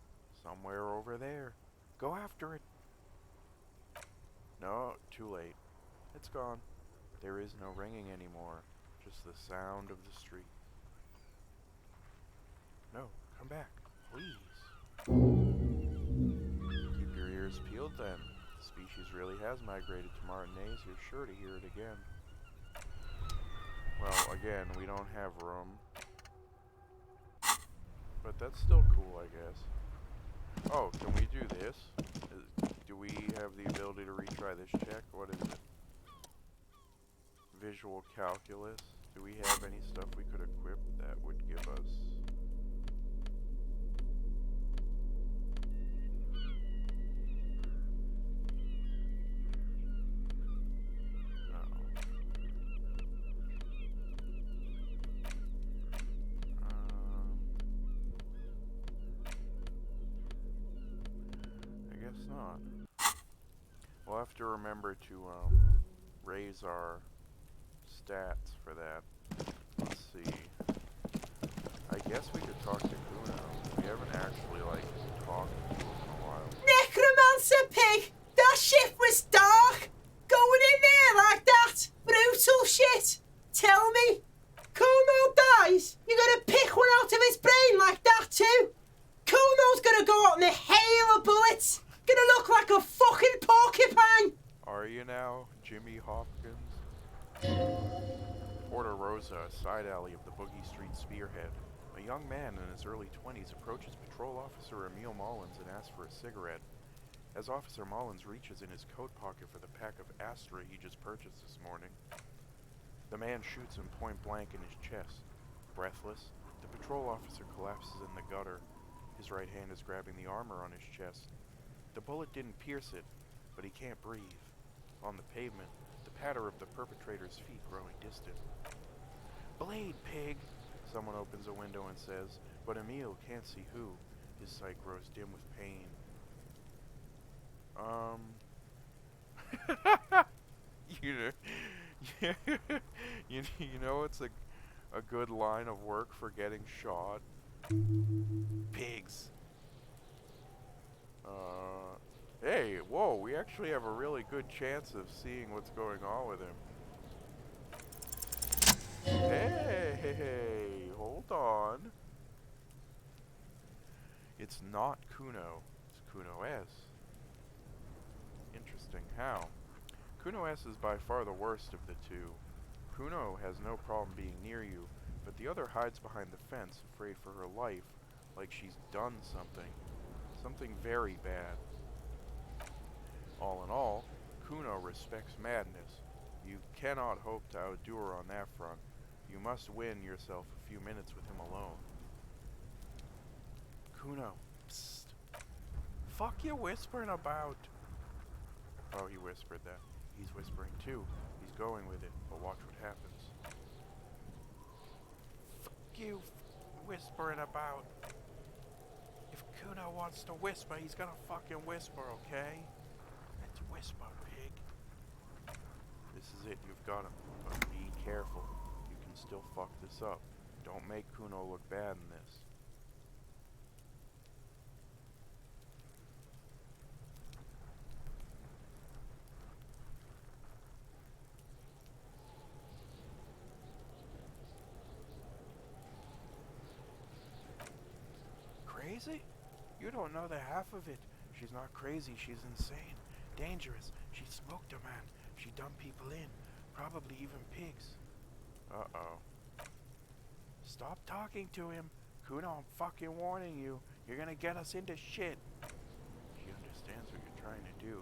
Somewhere over there. Go after it. No, too late. It's gone. There is no ringing anymore. Just the sound of the street. No, come back, please. Keep your ears peeled then. If the species really has migrated to Martinez, you're sure to hear it again. Well, again, we don't have room. But that's still cool, I guess. Oh, can we do this? Do we have the ability to retry this check? What is it? Visual calculus. Do we have any stuff we could equip that would give us... I guess not. We'll have to remember to raise our stats for that. Let's see. I guess we could talk to Kuno. We haven't actually, like, talked to him in a while. Necromancer pig! That ship was dark! Going in there like that! Brutal shit! Tell me, Kuno dies? You're gonna pick one out of his brain like that too? Kuno's gonna go out in a hail of bullets! Gonna look like a fucking porcupine! Are you now, Jimmy Hopkins? Porta Rosa, a side alley of the Boogie Street Spearhead. A young man in his early 20s approaches Patrol Officer Emil Mullins and asks for a cigarette. As Officer Mullins reaches in his coat pocket for the pack of Astra he just purchased this morning, the man shoots him point blank in his chest. Breathless, the patrol officer collapses in the gutter. His right hand is grabbing the armor on his chest. The bullet didn't pierce it, but he can't breathe. On the pavement, the patter of the perpetrator's feet growing distant. "Blade, pig!" Someone opens a window and says, but Emil can't see who. His sight grows dim with pain. You know it's a good line of work for getting shot. Pigs. Hey, whoa, we actually have a really good chance of seeing what's going on with him. Hey, hold on. It's not Kuno, it's Kuno S. Interesting, how? Kuno S is by far the worst of the two. Kuno has no problem being near you, but the other hides behind the fence, afraid for her life, like she's done something. Something very bad. All in all, Kuno respects madness. You cannot hope to outdo her on that front. You must win yourself a few minutes with him alone. Kuno, psst. Fuck you whispering about? Oh, he whispered that. He's whispering too. He's going with it, but watch what happens. Fuck you whispering about. If Kuno wants to whisper, he's gonna fucking whisper, okay? Let's whisper, pig. This is it, you've got him. But be careful. You can still fuck this up. Don't make Kuno look bad in this. crazy? You don't know the half of it. She's not crazy, she's insane. Dangerous. She smoked a man. She dumped people in. Probably even pigs. Uh-oh. Stop talking to him. Kuno, I'm fucking warning you. You're gonna get us into shit. She understands what you're trying to do.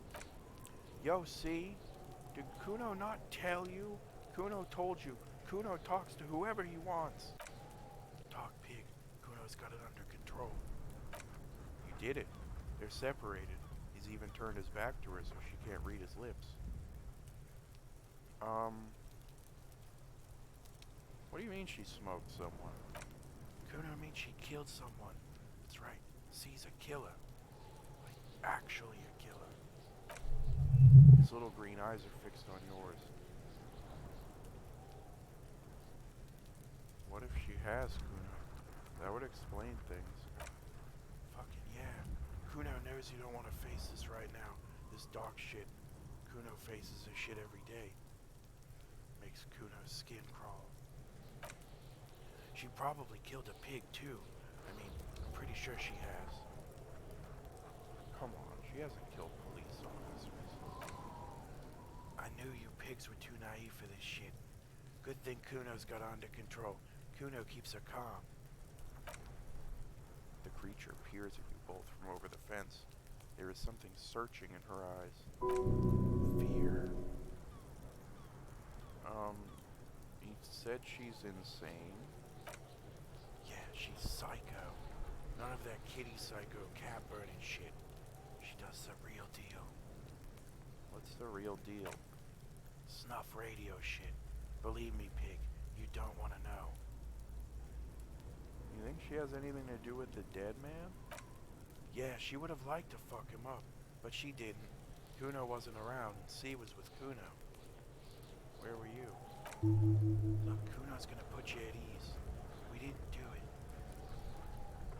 Yo, see? Did Kuno not tell you? Kuno told you. Kuno talks to whoever he wants. Talk, pig. Kuno's got it under control. You did it. They're separated. He's even turned his back to her so she can't read his lips. What do you mean she smoked someone? Kuno means she killed someone. That's right. C's a killer. Like, actually a killer. His little green eyes are fixed on yours. What if she has Kuno? That would explain things. Fucking yeah. Kuno knows you don't want to face this right now. This dark shit. Kuno faces this shit every day. Makes Kuno's skin crawl. She probably killed a pig too. I mean, I'm pretty sure she has. Come on, she hasn't killed police officers. I knew you pigs were too naive for this shit. Good thing Kuno's got under control. Kuno keeps her calm. The creature peers at you both from over the fence. There is something searching in her eyes. Fear. You said she's insane? Yeah, she's psycho. None of that kitty psycho cat burning shit. She does the real deal. What's the real deal? Snuff radio shit. Believe me, pig, you don't want to know. You think she has anything to do with the dead man? Yeah, she would have liked to fuck him up, but she didn't. Kuno wasn't around, and C was with Kuno. Where were you? Look, Kuno's gonna put you at ease. We didn't do it.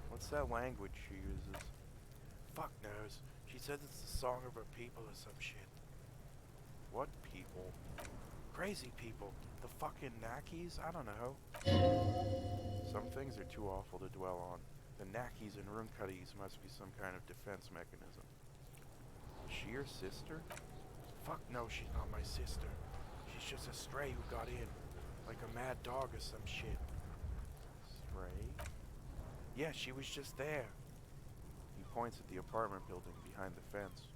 What's that language she uses? Fuck knows. She says it's the song of her people or some shit. What people? Crazy people. The fucking Nakis? I don't know. Some things are too awful to dwell on. The Nakis and Runkutties must be some kind of defense mechanism. Is she your sister? Fuck no, she's not my sister. She's just a stray who got in. Like a mad dog or some shit. Stray? Yeah, she was just there. He points at the apartment building behind the fence.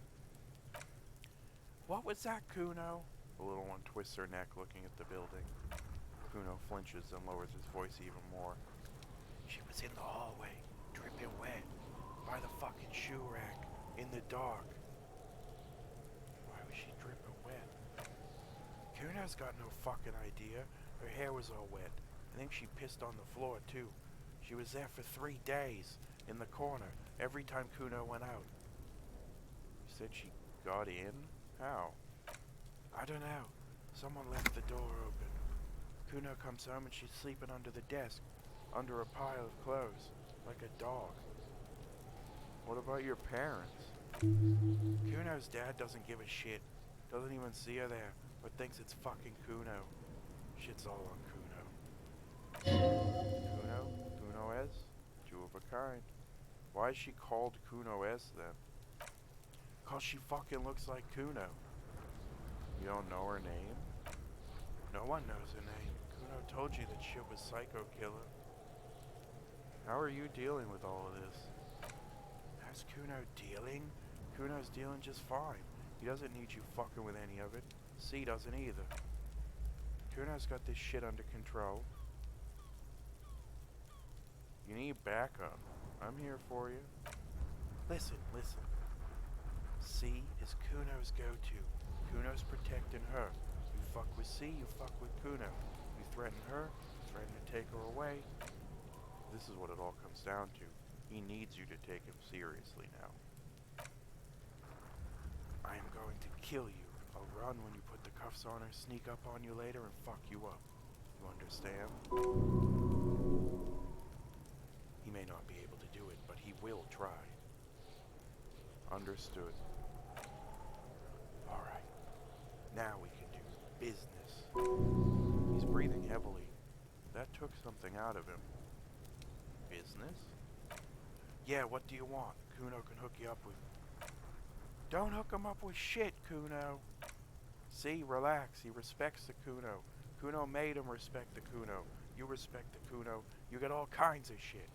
What was that, Kuno? The little one twists her neck looking at the building. Kuno flinches and lowers his voice even more. She was in the hallway, dripping wet, by the fucking shoe rack, in the dark. Why was she dripping wet? Kuno's got no fucking idea. Her hair was all wet. I think she pissed on the floor, too. She was there for 3 days, in the corner, every time Kuno went out. You said she got in? How? I don't know. Someone left the door open. Kuno comes home and she's sleeping under the desk, under a pile of clothes, like a dog. What about your parents? Kuno's dad doesn't give a shit. Doesn't even see her there, but thinks it's fucking Kuno. Shit's all on Kuno. Kuno? Kuno S? Two of a kind. Why is she called Kuno S then? 'Cause she fucking looks like Kuno. You don't know her name? No one knows her name. Kuno told you that shit was Psycho Killer. How are you dealing with all of this? How's Kuno dealing? Kuno's dealing just fine. He doesn't need you fucking with any of it. C doesn't either. Kuno's got this shit under control. You need backup. I'm here for you. Listen. C is Kuno's go-to. Kuno's protecting her. You fuck with C, you fuck with Kuno. You threaten her, threaten to take her away. This is what it all comes down to. He needs you to take him seriously now. I am going to kill you. I'll run when you put the cuffs on her, sneak up on you later, and fuck you up. You understand? He may not be able to do it, but he will try. Understood. Alright. Now we can do business. He's breathing heavily. That took something out of him. Business? Yeah, what do you want? Kuno can hook you up with... Don't hook him up with shit, Kuno. See, relax. He respects the Kuno. Kuno made him respect the Kuno. You respect the Kuno. You get all kinds of shit.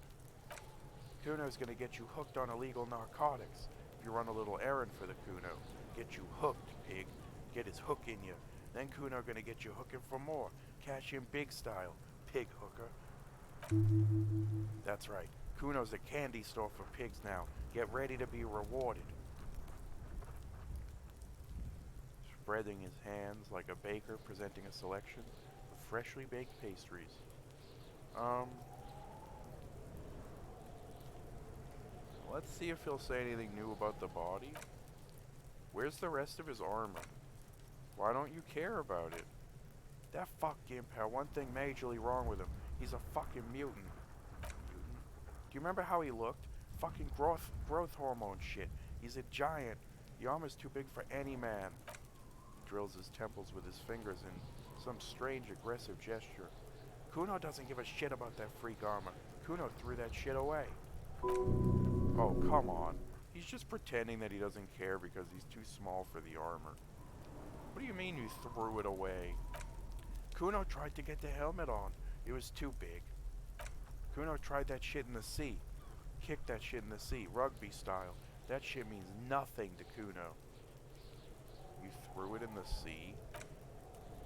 Kuno's gonna get you hooked on illegal narcotics. If you run a little errand for the Kuno. Get you hooked, pig. Get his hook in you. Then Kuno gonna get you hooking for more. Cash in big style, pig hooker. That's right. Kuno's a candy store for pigs now. Get ready to be rewarded. Spreading his hands like a baker presenting a selection of freshly baked pastries. Let's see if he'll say anything new about the body. Where's the rest of his armor? Why don't you care about it? That fuck Gimp had one thing majorly wrong with him. He's a fucking mutant. Do you remember how he looked? Fucking growth hormone shit. He's a giant. The armor's too big for any man. He drills his temples with his fingers in some strange aggressive gesture. Kuno doesn't give a shit about that freak armor. Kuno threw that shit away. Oh, come on. He's just pretending that he doesn't care because he's too small for the armor. What do you mean you threw it away? Kuno tried to get the helmet on. It was too big. Kuno tried that shit in the sea. Kicked that shit in the sea, rugby style. That shit means nothing to Kuno. You threw it in the sea?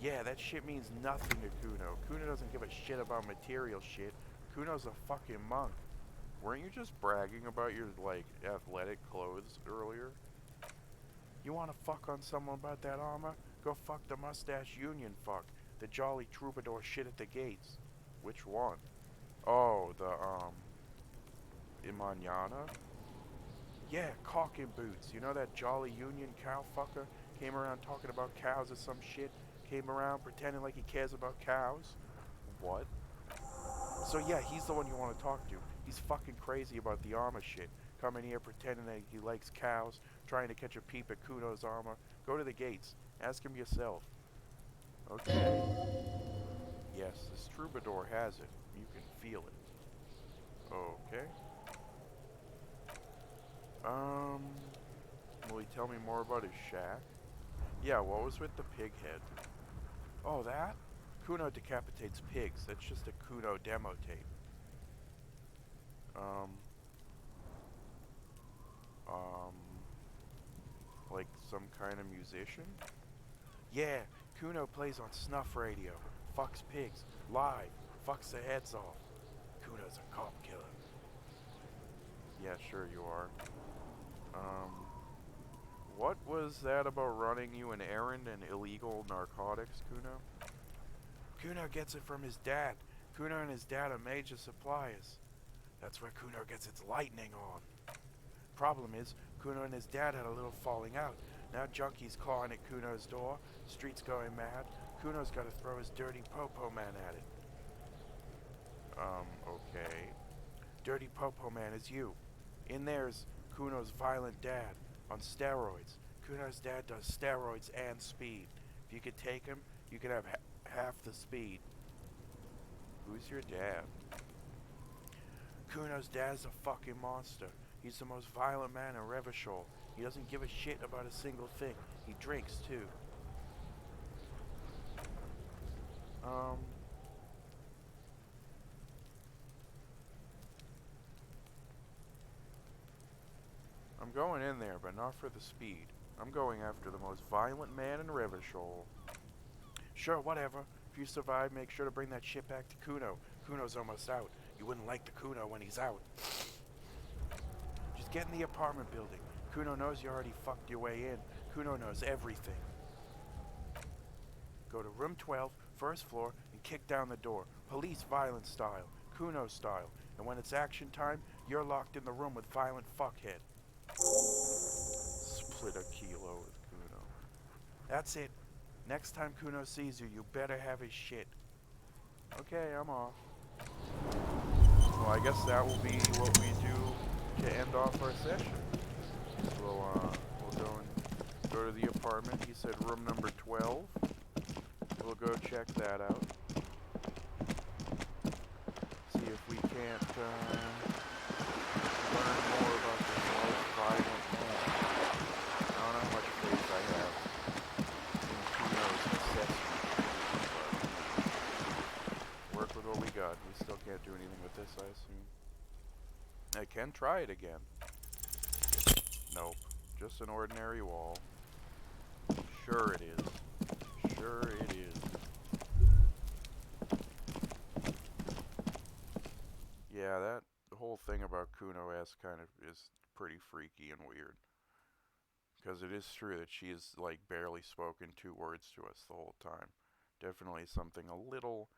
Yeah, that shit means nothing to Kuno. Kuno doesn't give a shit about material shit. Kuno's a fucking monk. Weren't you just bragging about your, like, athletic clothes earlier? You wanna fuck on someone about that armor? Go fuck the mustache union fuck. The jolly troubadour shit at the gates. Which one? Oh, the, Imanana? Yeah, caulking boots. You know that jolly union cow fucker? Came around talking about cows or some shit? Came around pretending like he cares about cows? What? So yeah, he's the one you want to talk to. He's fucking crazy about the armor shit. Coming here pretending that he likes cows, trying to catch a peep at Kuno's armor. Go to the gates. Ask him yourself. Okay. Yes, this troubadour has it. You can feel it. Okay. Will he tell me more about his shack? Yeah, what was with the pig head? Oh, that? Kuno decapitates pigs. That's just a Kuno demo tape. Like some kind of musician? Yeah, Kuno plays on snuff radio. Fucks pigs. Live. Fucks their heads off. Kuno's a cop killer. Yeah, sure you are. What was that about running you an errand and illegal narcotics, Kuno? Kuno gets it from his dad. Kuno and his dad are major suppliers. That's where Kuno gets its lightning on. Problem is, Kuno and his dad had a little falling out. Now junkies clawing at Kuno's door. Streets going mad. Kuno's gotta throw his dirty popo man at it. Okay. Dirty popo man is you. In there's Kuno's violent dad. On steroids. Kuno's dad does steroids and speed. If you could take him, you could have half the speed. Who's your dad? Kuno's dad's a fucking monster. He's the most violent man in Revachol. He doesn't give a shit about a single thing. He drinks, too. I'm going in there, but not for the speed. I'm going after the most violent man in Revachol. Sure, whatever. If you survive, make sure to bring that shit back to Kuno. Kuno's almost out. You wouldn't like the Kuno when he's out. Just get in the apartment building. Kuno knows you already fucked your way in. Kuno knows everything. Go to room 12, first floor, and kick down the door. Police violence style. Kuno style. And when it's action time, you're locked in the room with violent fuckhead. Split a kilo with Kuno. That's it. Next time Kuno sees you, you better have his shit. Okay, I'm off. Well, I guess that will be what we do to end off our session. We'll go and go to the apartment. He said room number 12. We'll go check that out. See if we can't learn more about this life violent man. I don't know how much faith I have in Kuno's assessment, but work with what we got. We still can't do anything with this, I assume. I can try it again. Nope. Just an ordinary wall. Sure it is. Sure it is. Yeah, that whole thing about Kuno-esque kind of is pretty freaky and weird. Because it is true that she has, like, barely spoken 2 words to us the whole time. Definitely something a little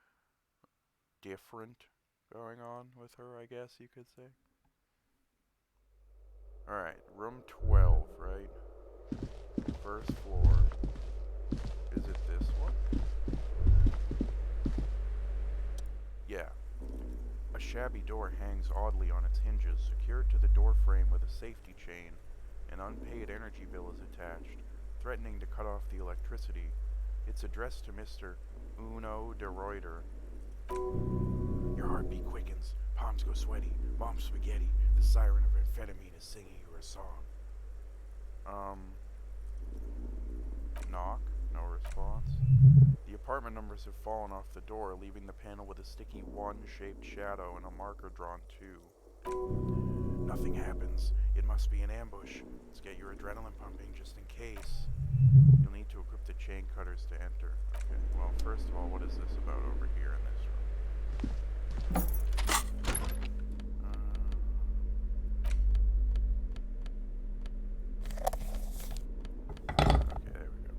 different going on with her, I guess you could say. Alright, room 12, right? First floor. Is it this one? Yeah. A shabby door hangs oddly on its hinges, secured to the door frame with a safety chain. An unpaid energy bill is attached, threatening to cut off the electricity. It's addressed to Mr. Uno de Reuter. Your heartbeat quickens, palms go sweaty, mom's spaghetti. The siren of amphetamine is singing you a song. Knock. No response. The apartment numbers have fallen off the door, leaving the panel with a sticky 1-shaped shadow and a marker drawn 2. Nothing happens. It must be an ambush. Let's get your adrenaline pumping just in case. You'll need to equip the chain cutters to enter. Okay, well, first of all, what is this about over here in this room? Okay, there we go.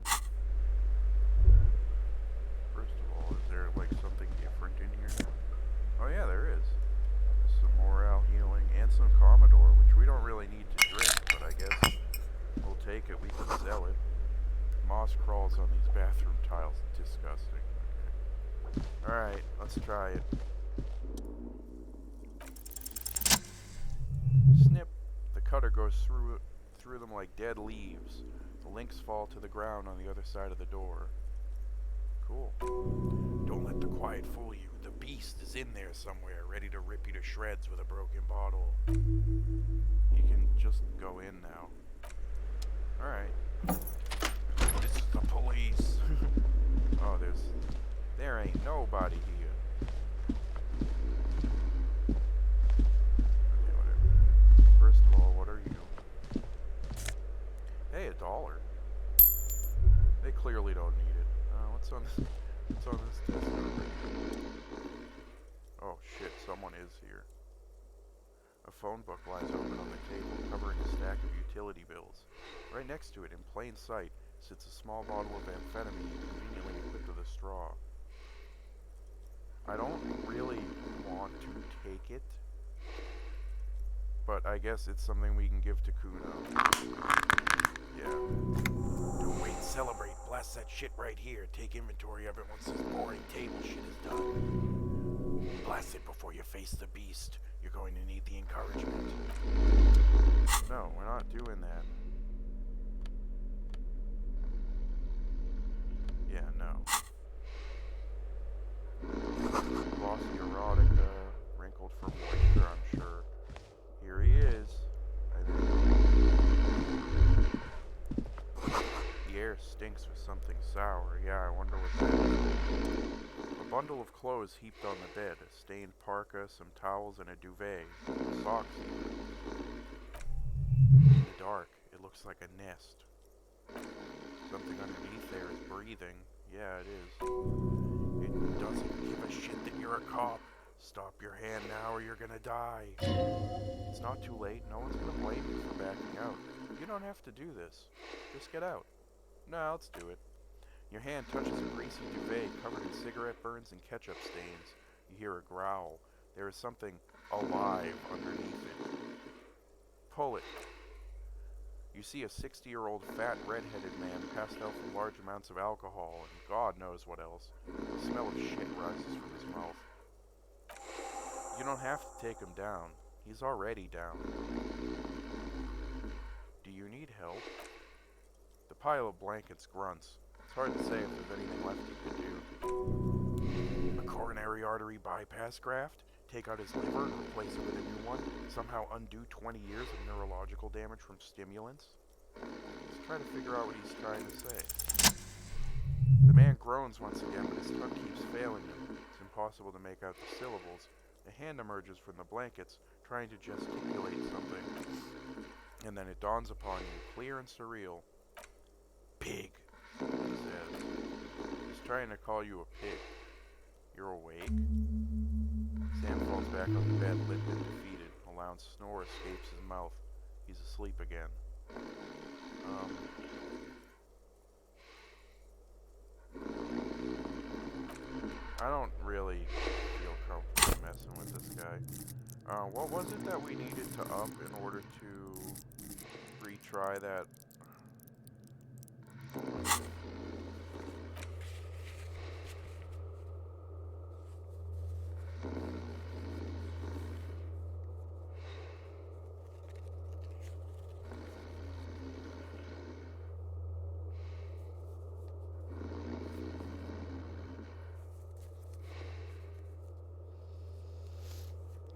First of all, is there, like, something different in here now? Oh yeah, there is. Some morale healing and some Commodore, which we don't really need to drink, but I guess we'll take it. We can sell it. Moss crawls on these bathroom tiles. Disgusting. Okay. Alright, let's try it. Snip. The cutter goes through them like dead leaves. The links fall to the ground on the other side of the door. Cool. Don't let the quiet fool you. The beast is in there somewhere, ready to rip you to shreds with a broken bottle. You can just go in now. Alright. This is the police. Oh, there ain't nobody here. Okay, whatever. First of all, what are you? Hey, $1. They clearly don't need it. What's on this desk over here? Oh shit, someone is here. A phone book lies open on the table, covering a stack of utility bills. Right next to it, in plain sight, sits a small bottle of amphetamine conveniently equipped with a straw. I don't really want to take it, but I guess it's something we can give to Kuno. Yeah. Don't wait, celebrate. Blast that shit right here. Take inventory of it once this boring table shit is done. Blast it before you face the beast. You're going to need the encouragement. No, we're not doing that. Yeah, no. Glossy erotica, wrinkled for moisture, I'm sure. Here he is. I think. The air stinks with something sour. Yeah, I wonder what that is. A bundle of clothes heaped on the bed. A stained parka, some towels, and a duvet. Socks even. In the dark, it looks like a nest. Something underneath there is breathing. Yeah, it is. It doesn't give a shit that you're a cop. Stop your hand now or you're gonna die. It's not too late. No one's gonna blame you for backing out. You don't have to do this. Just get out. No, let's do it. Your hand touches a greasy duvet covered in cigarette burns and ketchup stains. You hear a growl. There is something alive underneath it. Pull it. You see a 60-year-old fat red-headed man passed out from large amounts of alcohol and God knows what else. The smell of shit rises from his mouth. You don't have to take him down. He's already down. Do you need help? The pile of blankets grunts. It's hard to say if there's anything left you could do. A coronary artery bypass graft? take out his liver and replace it with a new one, somehow undo 20 years of neurological damage from stimulants? Let's try to figure out what he's trying to say. The man groans once again, but his tongue keeps failing him. It's impossible to make out the syllables. A hand emerges from the blankets, trying to gesticulate something. And then it dawns upon you, clear and surreal. Pig, he says. He's trying to call you a pig. You're awake? Sam falls back on the bed, limp and defeated. A loud snore escapes his mouth. He's asleep again. I don't really feel comfortable messing with this guy. What was it that we needed to up in order to retry that?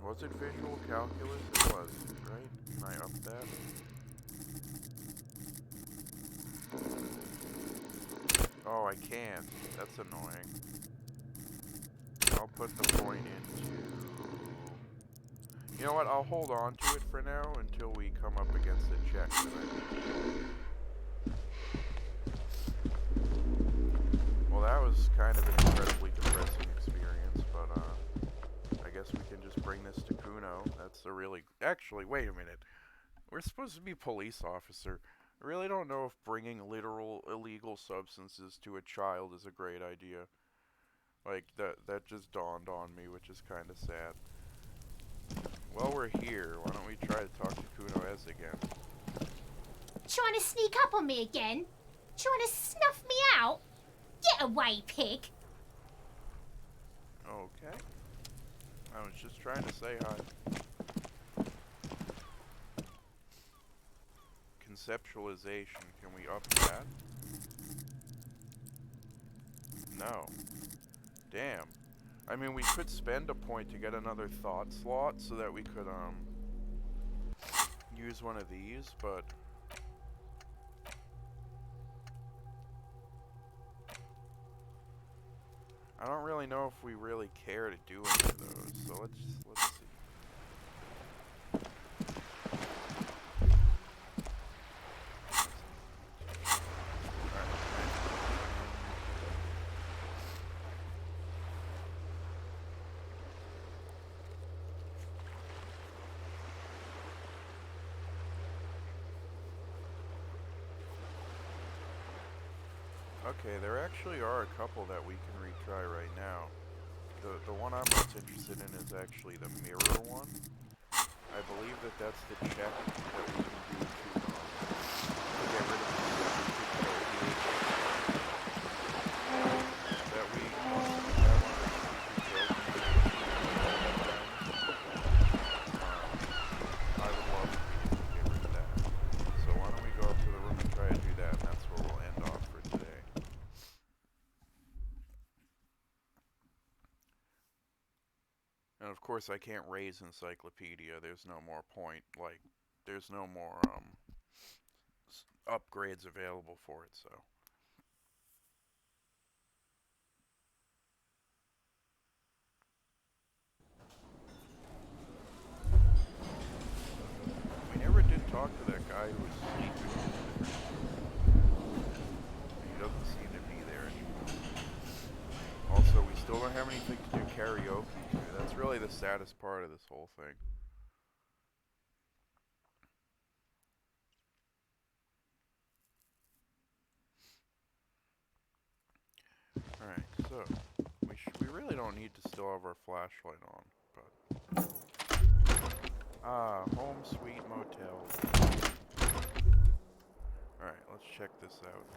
Was it visual calculus? It was, right? Can I up that? Oh, I can't. That's annoying. I'll put the point into... You know what? I'll hold on to it for now until we come up against the check that I need. Well, that was kind of an incredibly depressing experience, but I guess we can just bring this to Kuno. That's a really... Actually, wait a minute. We're supposed to be police officer. I really don't know if bringing literal illegal substances to a child is a great idea. Like, that just dawned on me, which is kind of sad. While we're here, why don't we try to talk to Kuno Ez again? Trying to sneak up on me again? Trying to snuff me out? Get away, pig! Okay. I was just trying to say hi. Conceptualization. Can we up that? No. Damn. I mean, we could spend a point to get another thought slot so that we could, use one of these, but... I don't really know if we really care to do any of those, so let's see. Okay, there actually are a couple that we can retry right now. The one I'm most interested in is actually the mirror one. I believe that that's the check that we can do to get rid of the that we have on I would love to get rid of that. So why don't we go up to the room and try to do that, and that's where we'll end off for today. And of course I can't raise Encyclopedia, there's no more point, like, there's no more, upgrades available for it, so. We never did talk to that guy who was sleeping. He doesn't seem to be there anymore. Also, we still don't have anything to do karaoke to. That's really the saddest part of this whole thing. Alright, so we really don't need to still have our flashlight on, but home sweet motel. Alright, let's check this out.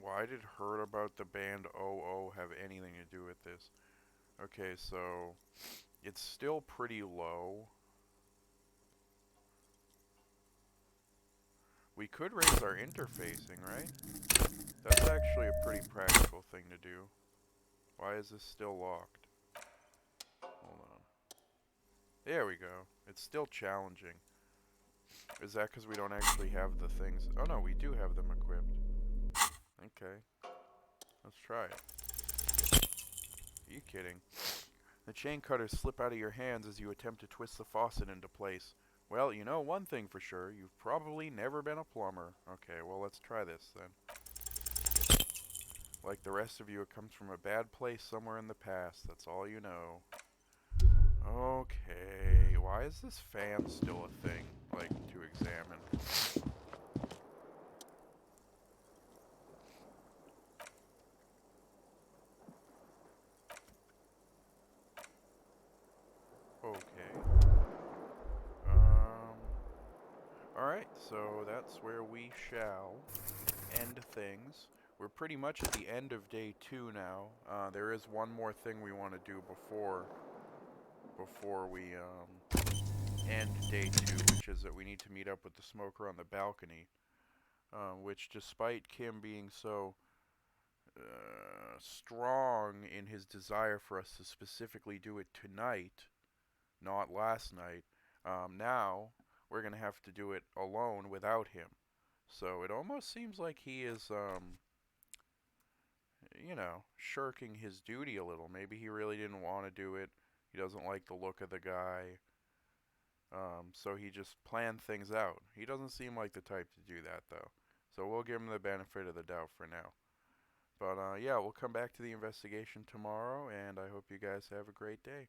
Why did Heard About the Band OO have anything to do with this? Okay, so it's still pretty low. We could raise our interfacing, right? That's actually a pretty practical thing to do. Why is this still locked? Hold on. There we go. It's still challenging. Is that because we don't actually have the things? Oh no, we do have them equipped. Okay. Let's try it. Are you kidding? The chain cutters slip out of your hands as you attempt to twist the faucet into place. Well, you know one thing for sure. You've probably never been a plumber. Okay, well, let's try this then. Like the rest of you, it comes from a bad place somewhere in the past. That's all you know. Okay, why is this fan still a thing, like, to examine? Okay. Alright, so that's where we shall end things. We're pretty much at the end of day 2 now. There is one more thing we want to do before we end day 2, which is that we need to meet up with the smoker on the balcony. Which, despite Kim being so strong in his desire for us to specifically do it tonight, not last night, now we're going to have to do it alone without him. So it almost seems like he is, you know, shirking his duty a little. Maybe he really didn't want to do it. He doesn't like the look of the guy. So he just planned things out. He doesn't seem like the type to do that, though. So we'll give him the benefit of the doubt for now. But yeah, we'll come back to the investigation tomorrow, and I hope you guys have a great day.